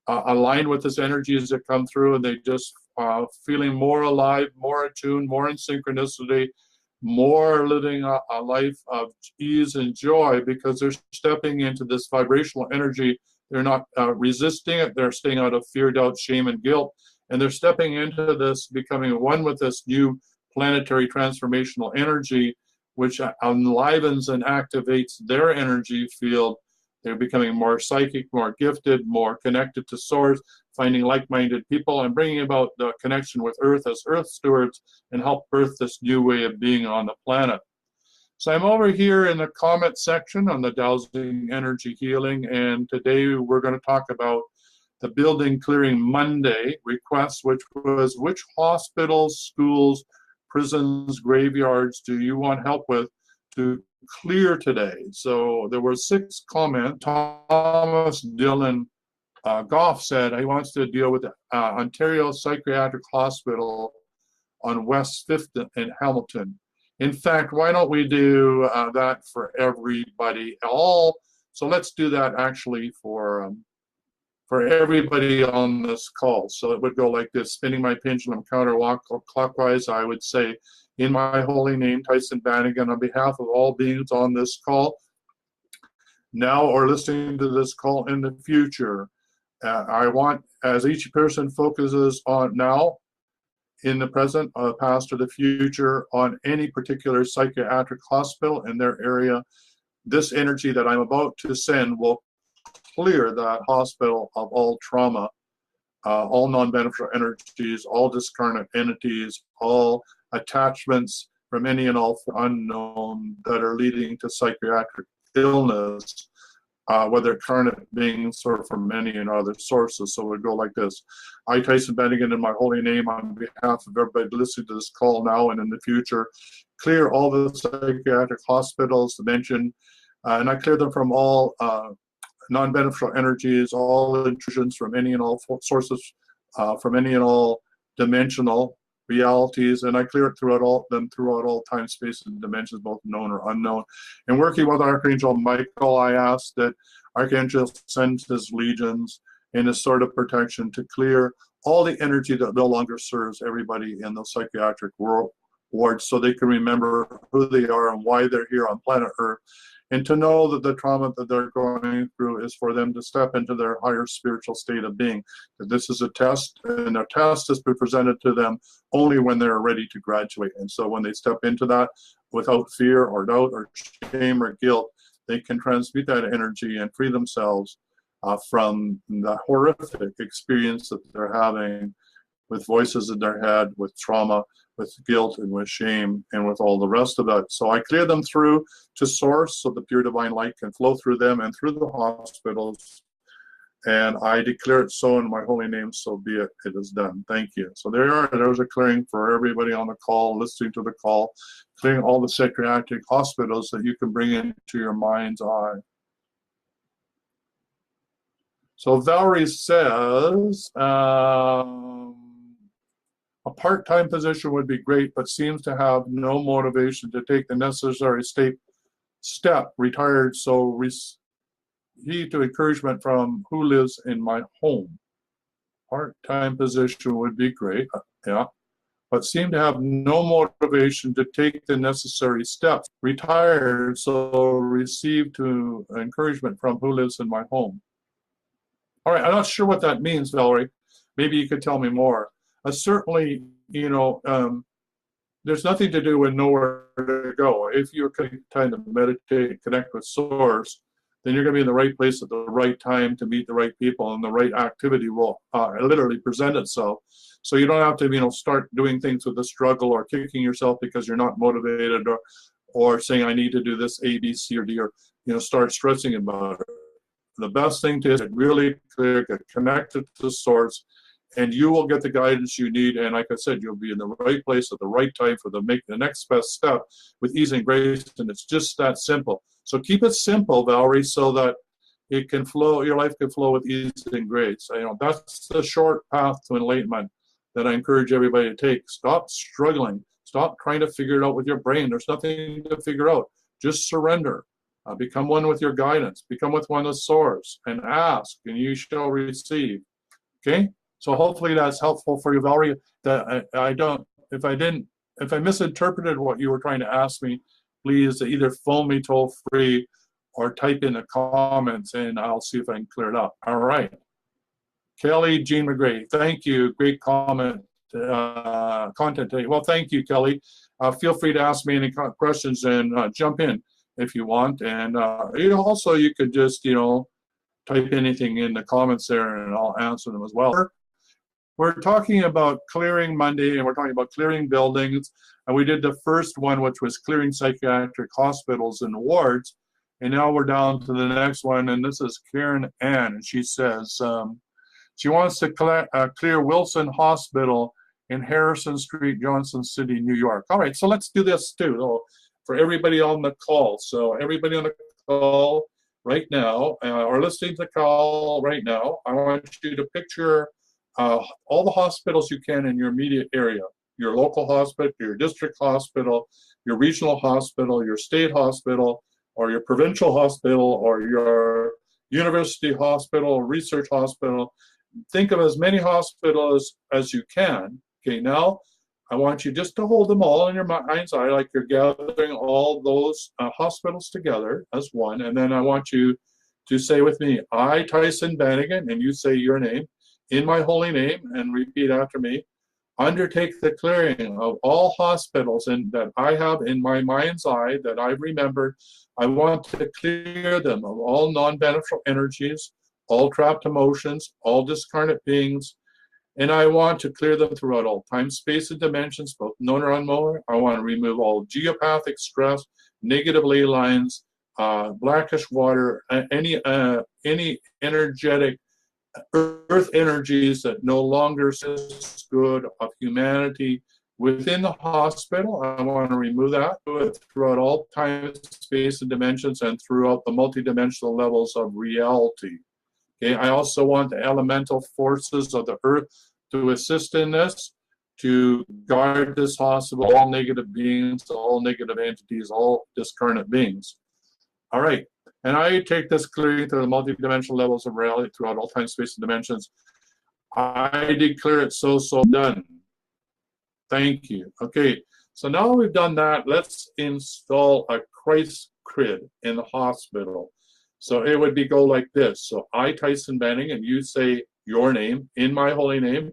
aligned with this energy as it come through, and they just feeling more alive, more attuned, more in synchronicity, more living a life of ease and joy, because they're stepping into this vibrational energy. They're not resisting it. They're staying out of fear, doubt, shame, and guilt, and they're stepping into this, becoming one with this new planetary transformational energy, which enlivens and activates their energy field. They're becoming more psychic, more gifted, more connected to Source, finding like-minded people, and bringing about the connection with Earth as Earth stewards, and help birth this new way of being on the planet. So I'm over here in the comment section on the Dowsing Energy Healing, and today we're going to talk about the Building Clearing Monday request, which was which hospitals, schools, prisons, graveyards do you want help with to clear today? So there were 6 comments. Thomas Dylan Goff said he wants to deal with the Ontario Psychiatric Hospital on West 5th in Hamilton. In fact, why don't we do that for everybody? So let's do that actually for everybody on this call. So it would go like this: spinning my pendulum counterclockwise, I would say, in my holy name, Tyson Bannigan, on behalf of all beings on this call, now or listening to this call in the future, I want, as each person focuses on now, in the present, past, or the future, on any particular psychiatric hospital in their area, this energy that I'm about to send will clear that hospital of all trauma, all non-beneficial energies, all discarnate entities, all attachments from any and all unknown that are leading to psychiatric illness, whether carnate beings or from many and other sources. So it would go like this: I, Tyson Bennigan, in my holy name, on behalf of everybody listening to this call now and in the future, clear all the psychiatric hospitals mentioned, and I clear them from all non-beneficial energies, all intrusions from any and all sources, from any and all dimensional realities, and I clear it throughout all time, space, and dimensions, both known or unknown. And working with Archangel Michael, I ask that Archangel sends his legions in a sort of protection to clear all the energy that no longer serves everybody in the psychiatric wards, so they can remember who they are and why they're here on planet Earth, and to know that the trauma that they're going through is for them to step into their higher spiritual state of being. That this is a test, and a test has been presented to them only when they're ready to graduate. And so when they step into that without fear or doubt or shame or guilt, they can transmute that energy and free themselves from the horrific experience that they're having with voices in their head, with trauma, with guilt, and with shame, and with all the rest of it. So I clear them through to Source, so the pure divine light can flow through them and through the hospitals. And I declare it so in my holy name, so be it. It is done. Thank you. So there's a clearing for everybody on the call, listening to the call, clearing all the psychiatric hospitals that you can bring into your mind's eye. So Valerie says, a part-time position would be great, but seems to have no motivation to take the necessary step, retired, so receive to encouragement from who lives in my home. Part-time position would be great, yeah, but seem to have no motivation to take the necessary steps. Retired, so receive to encouragement from who lives in my home. All right, I'm not sure what that means, Valerie. maybe you could tell me more. Certainly, you know, there's nothing to do with nowhere to go. If you're trying to meditate, connect with Source, then you're going to be in the right place at the right time to meet the right people, and the right activity will literally present itself. So you don't have to, you know, start doing things with a struggle or kicking yourself because you're not motivated, or saying I need to do this A, B, C, or D, or, you know, start stressing about it. The best thing to is get really clear, get connected to Source, and you will get the guidance you need. And like I said, you'll be in the right place at the right time for make the next best step with ease and grace. And it's just that simple. So keep it simple, Valerie, so that it can flow, your life can flow with ease and grace. You know, that's the short path to enlightenment that I encourage everybody to take. Stop struggling. Stop trying to figure it out with your brain. There's nothing to figure out. Just surrender. Become one with your guidance. Become one with Source, and ask, and you shall receive. Okay? So hopefully that's helpful for you, Valerie. That if I misinterpreted what you were trying to ask me, please either phone me toll free or type in the comments, and I'll see if I can clear it up. All right. Kelly Jean McGray, thank you. Great comment, content today. Well, thank you, Kelly. Feel free to ask me any questions and jump in if you want. And you know, also you could just, you know, type anything in the comments there, and I'll answer them as well. We're talking about clearing Monday, and we're talking about clearing buildings. And we did the first one, which was clearing psychiatric hospitals and wards. And now we're down to the next one, and this is Karen Ann. And she says she wants to clear Wilson Hospital in Harrison Street, Johnson City, New York. All right, so let's do this too for everybody on the call. So everybody on the call right now, or listening to the call right now, I want you to picture all the hospitals you can in your immediate area, your local hospital, your district hospital, your regional hospital, your state hospital, or your provincial hospital, or your university hospital, research hospital. Think of as many hospitals as you can. Okay, now I want you just to hold them all in your mind's eye, like you're gathering all those hospitals together as one. And then I want you to say with me, I, Tyson Bannigan, and you say your name, in my holy name, and repeat after me, undertake the clearing of all hospitals that I have in my mind's eye that I've remembered. I want to clear them of all non-beneficial energies, all trapped emotions, all discarnate beings, and I want to clear them throughout all time, space, and dimensions, both known or unknown. I want to remove all geopathic stress, negative ley lines, blackish water, any energetic earth energies that no longer assist good of humanity within the hospital. I want to remove that throughout all time, space, and dimensions, and throughout the multidimensional levels of reality. Okay, I also want the elemental forces of the earth to assist in this, to guard this hospital, all negative beings, all negative entities, all discarnate beings. All right. And I take this clearing to the multidimensional levels of reality throughout all time, space, and dimensions. I declare it so done. Thank you. Okay, so now we've done that, let's install a Christ grid in the hospital. So it would go like this. So I, Tyson Banning, and you say your name, in my holy name,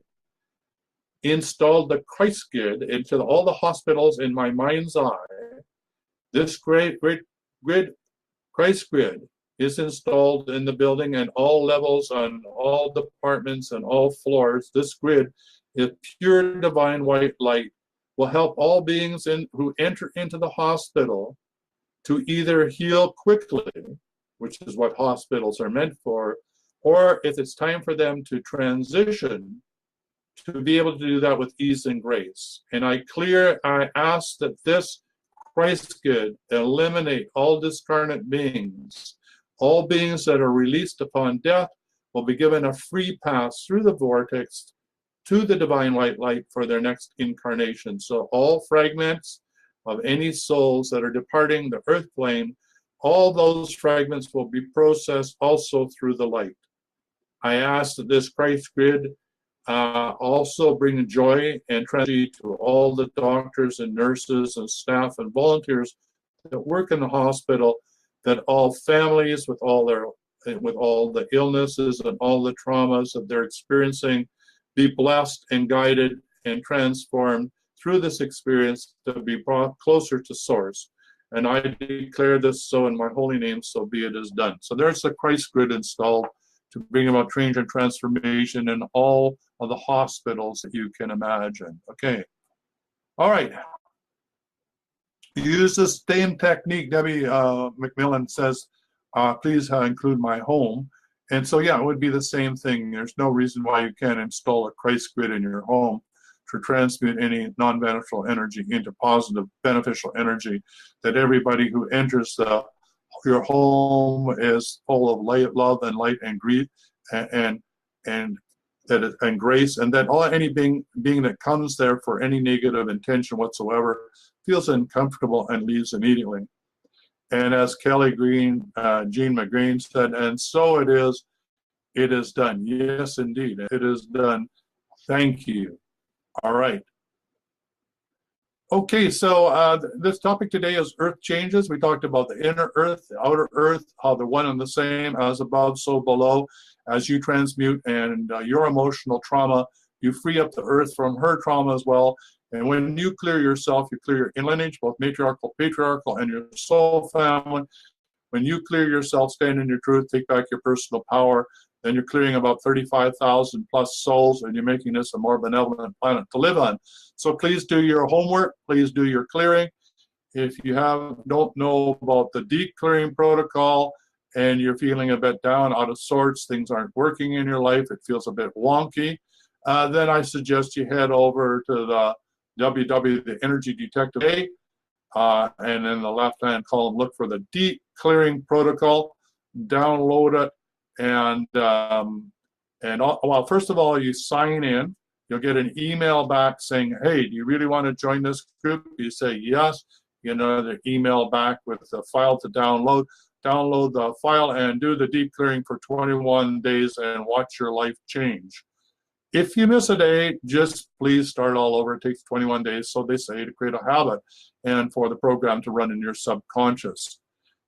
install the Christ grid into all the hospitals in my mind's eye. This great Christ grid is installed in the building and all levels, on all departments and all floors. This grid is pure divine white light, will help all beings who enter into the hospital to either heal quickly, which is what hospitals are meant for, or if it's time for them to transition, to be able to do that with ease and grace. And I ask that this Christ grid eliminate all discarnate beings. All beings that are released upon death will be given a free pass through the vortex to the divine white light for their next incarnation. So all fragments of any souls that are departing the earth plane, all those fragments will be processed also through the light. I ask that this Christ grid also bring joy and tranquility to all the doctors and nurses and staff and volunteers that work in the hospital, that all families with all the illnesses and all the traumas that they're experiencing be blessed and guided and transformed through this experience to be brought closer to Source. And I declare this so in my holy name, so be it is done. So there's the Christ grid installed to bring about change and transformation in all of the hospitals that you can imagine. Okay. All right. Use the same technique. Debbie McMillan says, please include my home. And so, yeah, it would be the same thing. There's no reason why you can't install a Christ grid in your home to transmute any non-beneficial energy into positive, beneficial energy, that everybody who enters your home is full of light, love, and light, and grief, and grace, and that any being that comes there for any negative intention whatsoever feels uncomfortable and leaves immediately. And as Kelly Green, Jean McGreen said, and so it is done. Yes, indeed, it is done. Thank you. All right. Okay, so this topic today is earth changes. We talked about the inner earth, the outer earth, how they're one and the same, as above, so below. As you transmute and your emotional trauma, you free up the earth from her trauma as well. And when you clear yourself, you clear your lineage, both matriarchal, patriarchal, and your soul family. When you clear yourself, stand in your truth, take back your personal power, then you're clearing about 35,000 plus souls, and you're making this a more benevolent planet to live on. So please do your homework. Please do your clearing. If you don't know about the deep clearing protocol and you're feeling a bit down, out of sorts, things aren't working in your life, it feels a bit wonky, then I suggest you head over to the the Energy Detective A, and in the left-hand column, look for the deep clearing protocol, download it, and well, first of all, you sign in. You'll get an email back saying, hey, do you really want to join this group? You say yes. You get another email back with the file to download. Download the file and do the deep clearing for 21 days and watch your life change. If you miss a day, just please start all over. It takes 21 days, so they say, to create a habit and for the program to run in your subconscious.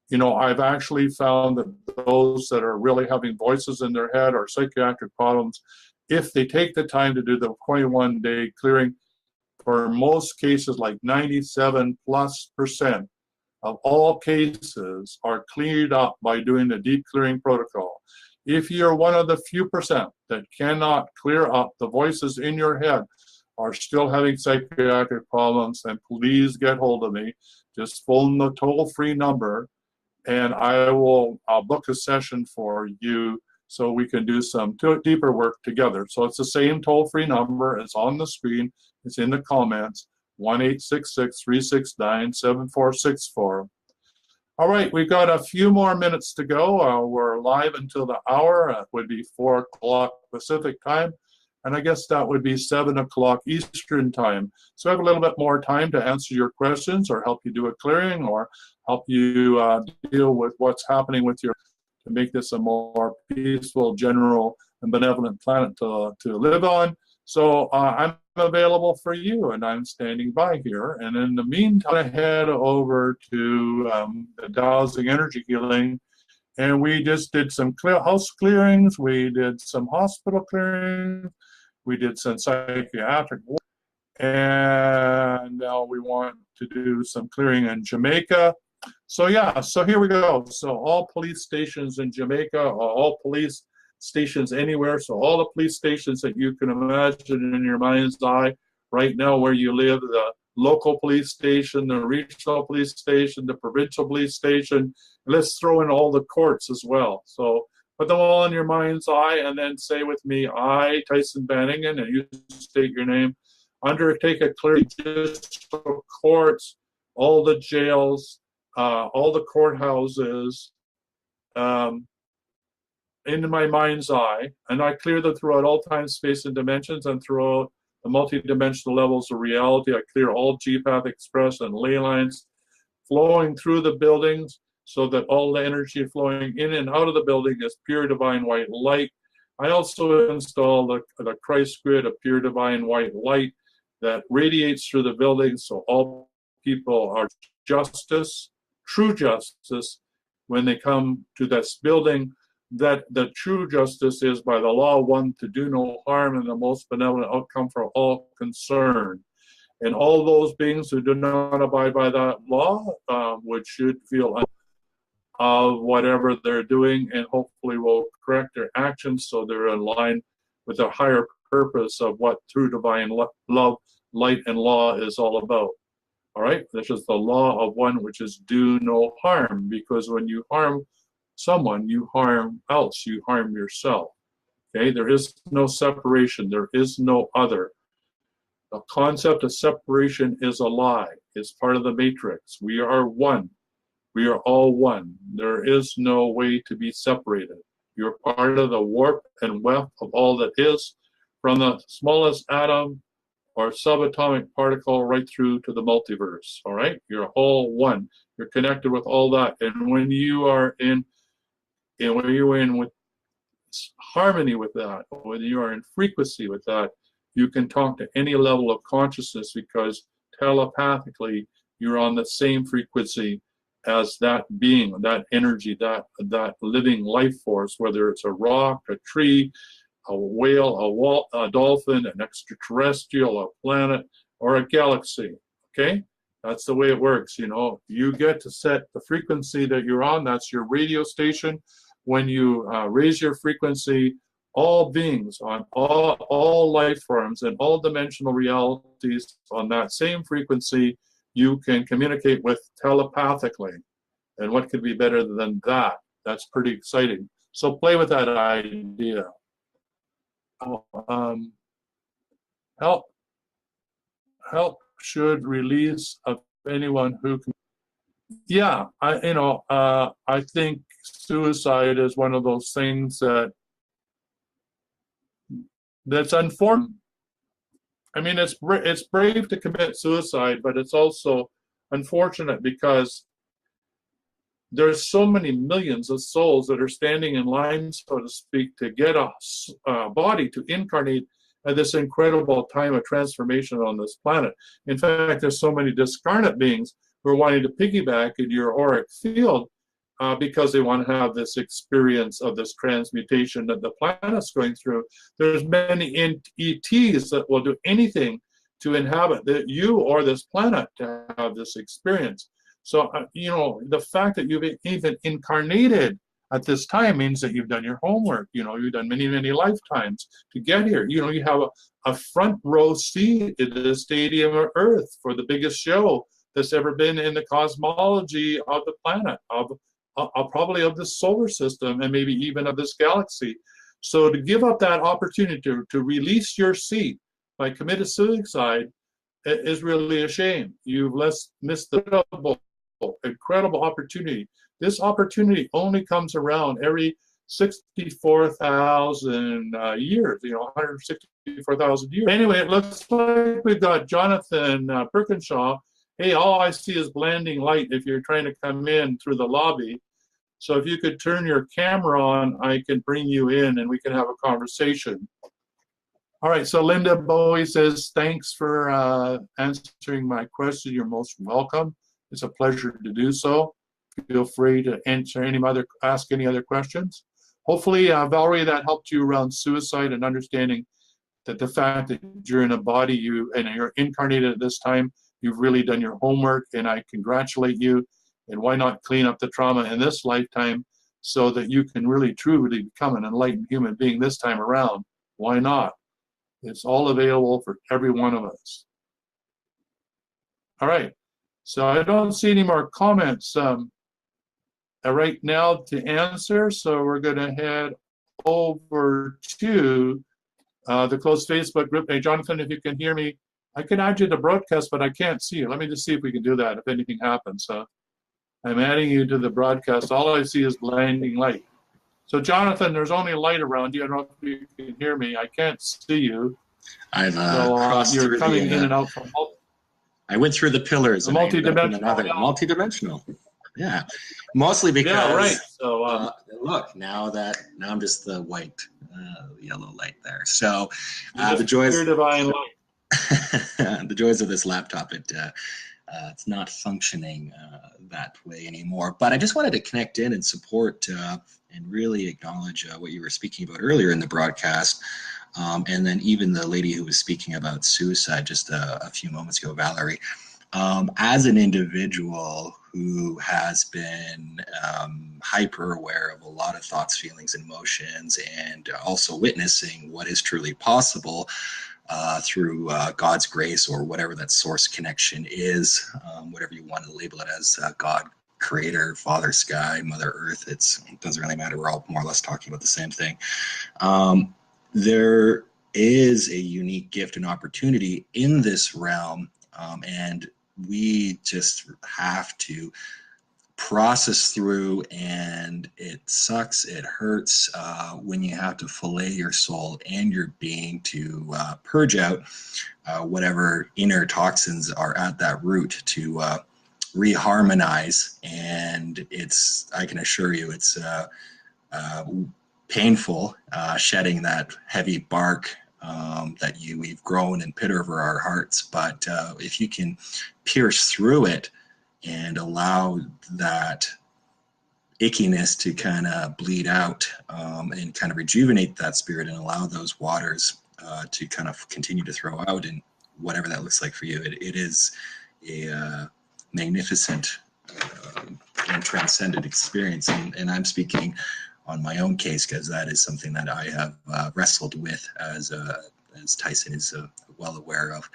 You know, I've actually found that those that are really having voices in their head or psychiatric problems, if they take the time to do the 21-day clearing, for most cases, like 97+% of all cases are cleared up by doing the deep clearing protocol. If you're one of the few percent that cannot clear up, the voices in your head are still having psychiatric problems, then please get hold of me. Just phone the toll-free number, and I'll book a session for you so we can do some deeper work together. So it's the same toll-free number. It's on the screen. It's in the comments, 1-866-369-7464. All right, we've got a few more minutes to go. We're live until the hour. It would be 4 o'clock Pacific time, and I guess that would be 7 o'clock Eastern time. So I have a little bit more time to answer your questions or help you do a clearing or help you deal with what's happening with your, to make this a more peaceful, general, and benevolent planet to live on. So I'm available for you, and I'm standing by here. And in the meantime, I head over to the dowsing energy healing, and we just did some house clearings. We did some hospital clearings. We did some psychiatric work, and now we want to do some clearing in Jamaica. So yeah, so here we go. So all police stations in Jamaica, all police stations anywhere, so all the police stations that you can imagine in your mind's eye right now where you live, the local police station, the regional police station, the provincial police station. Let's throw in all the courts as well. So put them all in your mind's eye and then say with me, I, Tyson Bannigan, and you state your name, undertake a clearing of courts, all the jails, all the courthouses, into my mind's eye, and I clear them throughout all time, space, and dimensions, and throughout the multi-dimensional levels of reality. I clear all G-Path Express and ley lines flowing through the buildings so that all the energy flowing in and out of the building is pure divine white light. I also install the Christ grid of pure divine white light that radiates through the building so all people are justice, true justice, when they come to this building. that the true justice is by the law of one to do no harm and the most benevolent outcome for all concerned. And all those beings who do not abide by that law, which should feel of whatever they're doing, and hopefully will correct their actions so they're in line with the higher purpose of what true divine love, light, and law is all about. All right, this is the law of one, which is do no harm, because when you harm someone, you harm else, you harm yourself. Okay, there is no separation, there is no other. The concept of separation is a lie. It's part of the matrix. We are one. We are all one. There is no way to be separated. You're part of the warp and weft of all that is, from the smallest atom or subatomic particle right through to the multiverse. All right? You're all one. You're connected with all that. And when you are in with harmony with that, when you are in frequency with that, you can talk to any level of consciousness, because telepathically you're on the same frequency as that being, that energy, that living life force, whether it's a rock, a tree, a whale, a dolphin, an extraterrestrial, a planet, or a galaxy. Okay? That's the way it works. You know, you get to set the frequency that you're on. That's your radio station. When you raise your frequency, all beings on all life forms and all dimensional realities on that same frequency, you can communicate with telepathically. And what could be better than that? That's pretty exciting. So play with that idea. Help should release of anyone who can. Yeah, I think suicide is one of those things that's unfortunate. I mean, it's brave to commit suicide, but it's also unfortunate because there's so many millions of souls that are standing in line, so to speak, to get a body to incarnate at this incredible time of transformation on this planet. In fact, there's so many discarnate beings who are wanting to piggyback in your auric field because they want to have this experience of this transmutation that the planet's going through. There's many ETs that will do anything to inhabit you or this planet to have this experience. So, the fact that you've even incarnated at this time means that you've done your homework. You've done many, many lifetimes to get here. You have a front row seat in the Stadium of Earth for the biggest show that's ever been in the cosmology of the planet, probably of the solar system, and maybe even of this galaxy. So to give up that opportunity to release your seat by committed suicide is really a shame. You've missed the incredible opportunity. This opportunity only comes around every 64,000 years, 164,000 years. Anyway, it looks like we've got Jonathan Perkinshaw. Hey, all I see is blinding light if you're trying to come in through the lobby. So if you could turn your camera on, I can bring you in and we can have a conversation. All right, so Linda Bowie says, thanks for answering my question. You're most welcome. It's a pleasure to do so. Feel free to ask any other questions. Hopefully, Valerie, that helped you around suicide and understanding that the fact that you're in a body and you're incarnated at this time, you've really done your homework, and I congratulate you. And why not clean up the trauma in this lifetime so that you can really truly become an enlightened human being this time around? Why not? It's all available for every one of us. All right. So I don't see any more comments right now to answer. So we're going to head over to the closed Facebook group. Hey, Jonathan, if you can hear me, I can add you to broadcast, but I can't see you. Let me just see if we can do that, if anything happens. I'm adding you to the broadcast. All I see is blinding light. So, Jonathan, there's only light around you. I don't know if you can hear me. I can't see you. I've crossed you're through coming in and out from I went through the pillars. Multi-dimensional. Yeah, mostly because. Yeah, right. So look, now I'm just the white, yellow light there. So the joys. Pure divine light. The joys of this laptop. It's not functioning that way anymore. But I just wanted to connect in and support and really acknowledge what you were speaking about earlier in the broadcast. And then even the lady who was speaking about suicide just a few moments ago, Valerie, as an individual who has been hyper aware of a lot of thoughts, feelings, and emotions, and also witnessing what is truly possible through God's grace, or whatever that source connection is, whatever you want to label it as, God, Creator, Father Sky, Mother Earth, it doesn't really matter. We're all more or less talking about the same thing. There is a unique gift and opportunity in this realm, and we just have to process through, and it sucks, it hurts when you have to fillet your soul and your being to purge out whatever inner toxins are at that root, to reharmonize. And I can assure you, it's painful shedding that heavy bark that we've grown and put over our hearts. But if you can pierce through it and allow that ickiness to kind of bleed out, and kind of rejuvenate that spirit, and allow those waters to kind of continue to throw out, and whatever that looks like for you, it is a magnificent and transcendent experience. And I'm speaking on my own case, because that is something that I have wrestled with, as Tyson is well aware of,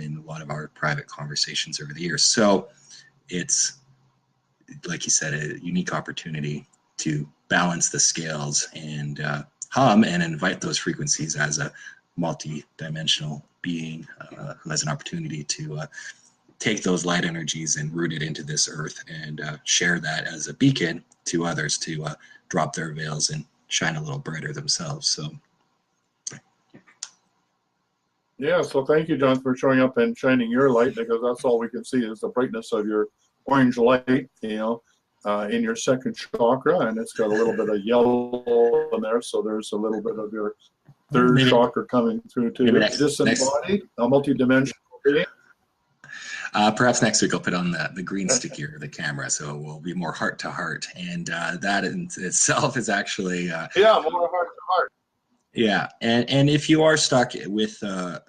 in a lot of our private conversations over the years. So it's, like you said, a unique opportunity to balance the scales and hum and invite those frequencies as a multi-dimensional being who has an opportunity to take those light energies and root it into this earth, and share that as a beacon to others to drop their veils and shine a little brighter themselves. So Yeah, so thank you, John, for showing up and shining your light, because that's all we can see is the brightness of your orange light, in your second chakra, and it's got a little bit of yellow in there, so there's a little bit of your third chakra coming through too. Disembodied, a multi-dimensional being. Perhaps next week I'll put on the green sticker of the camera, so we'll be more heart to heart, and that in itself is actually more heart to heart. Yeah, and if you are stuck with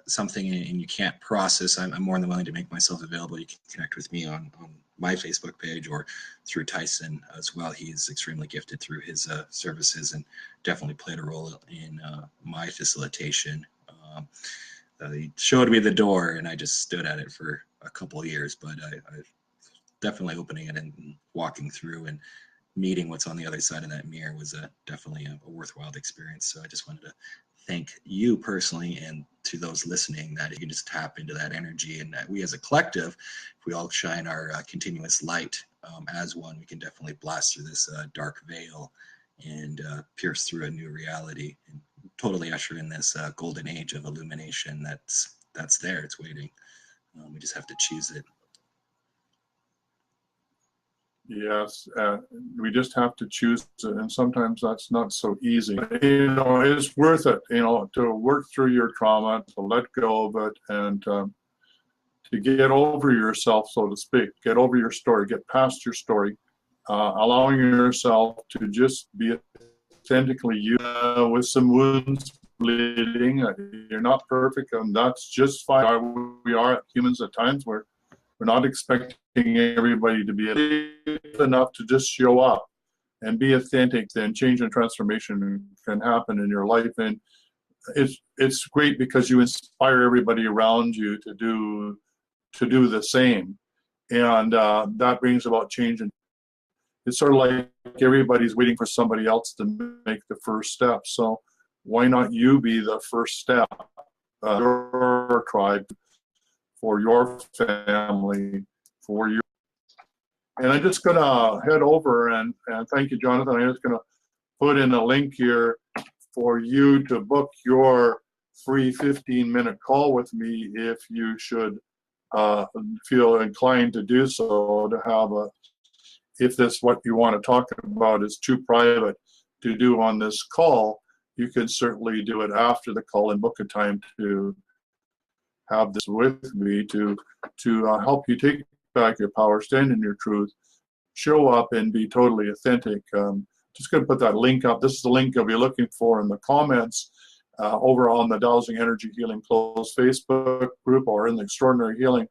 something and you can't process, I'm more than willing to make myself available. You can connect with me on my Facebook page, or through Tyson as well. He's extremely gifted through his services, and definitely played a role in my facilitation. He showed me the door, and I just stood at it for a couple of years, but I definitely opening it and walking through and meeting what's on the other side of that mirror was definitely a worthwhile experience. So I just wanted to thank you personally, and to those listening, that you can just tap into that energy, and that we as a collective, if we all shine our continuous light as one, we can definitely blast through this dark veil and pierce through a new reality, and totally usher in this golden age of illumination that's there, it's waiting. We just have to choose it. Yes, we just have to choose it, and sometimes that's not so easy. It's worth it, to work through your trauma, to let go of it, and to get over yourself, so to speak, get over your story, get past your story, allowing yourself to just be authentically you, with some wounds, bleeding. You're not perfect, and that's just fine. We are humans at times. We're not expecting everybody to be enough to just show up and be authentic. Then change and transformation can happen in your life, and it's great because you inspire everybody around you to do the same, and that brings about change. And it's sort of like everybody's waiting for somebody else to make the first step. So why not you be the first step? Your tribe, for your family, for your. And I'm just gonna head over and thank you, Jonathan. I'm just gonna put in a link here for you to book your free 15-minute call with me if you should feel inclined to do so, to have if this what you want to talk about is too private to do on this call, you can certainly do it after the call and book a time to have this with me to help you take back your power, stand in your truth, show up and be totally authentic, just going to put that link up. This is the link you'll be looking for in the comments over on the Dowsing Energy Healing closed Facebook group, or in the Extraordinary Healing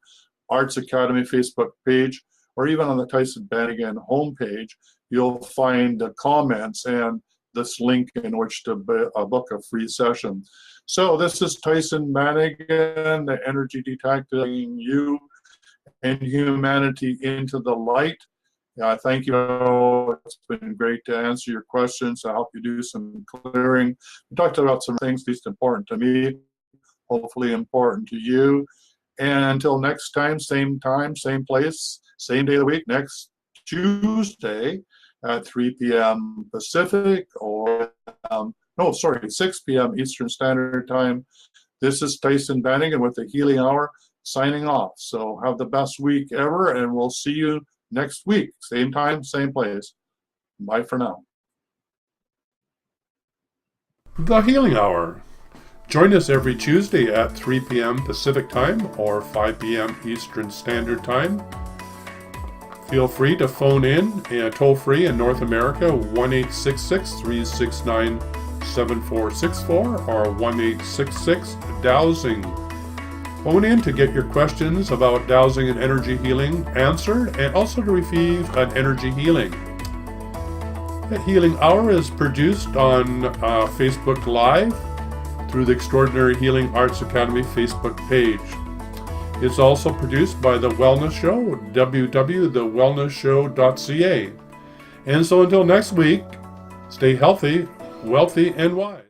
Arts Academy Facebook page, or even on the Tyson Bannigan homepage. You'll find the comments and this link in which to book a free session. So this is Tyson Bannigan, the energy detecting you and humanity into the light. Thank you. It's been great to answer your questions, to help you do some clearing. We talked about some things least important to me, hopefully important to you. And until next time, same place, same day of the week, next Tuesday at 3 p.m. Pacific, or 6 p.m. Eastern Standard Time. This is Tyson Bannigan with the Healing Hour, signing off. So have the best week ever, and we'll see you next week, same time, same place. Bye for now. The Healing Hour. Join us every Tuesday at 3 p.m. Pacific Time or 5 p.m. Eastern Standard Time. Feel free to phone in toll-free in North America, 1-866-369-7464 or 1-866-DOWSING. Phone in to get your questions about dowsing and energy healing answered, and also to receive an energy healing. The Healing Hour is produced on Facebook Live through the Extraordinary Healing Arts Academy Facebook page. It's also produced by The Wellness Show, www.thewellnessshow.ca. And so until next week, stay healthy, wealthy, and wise.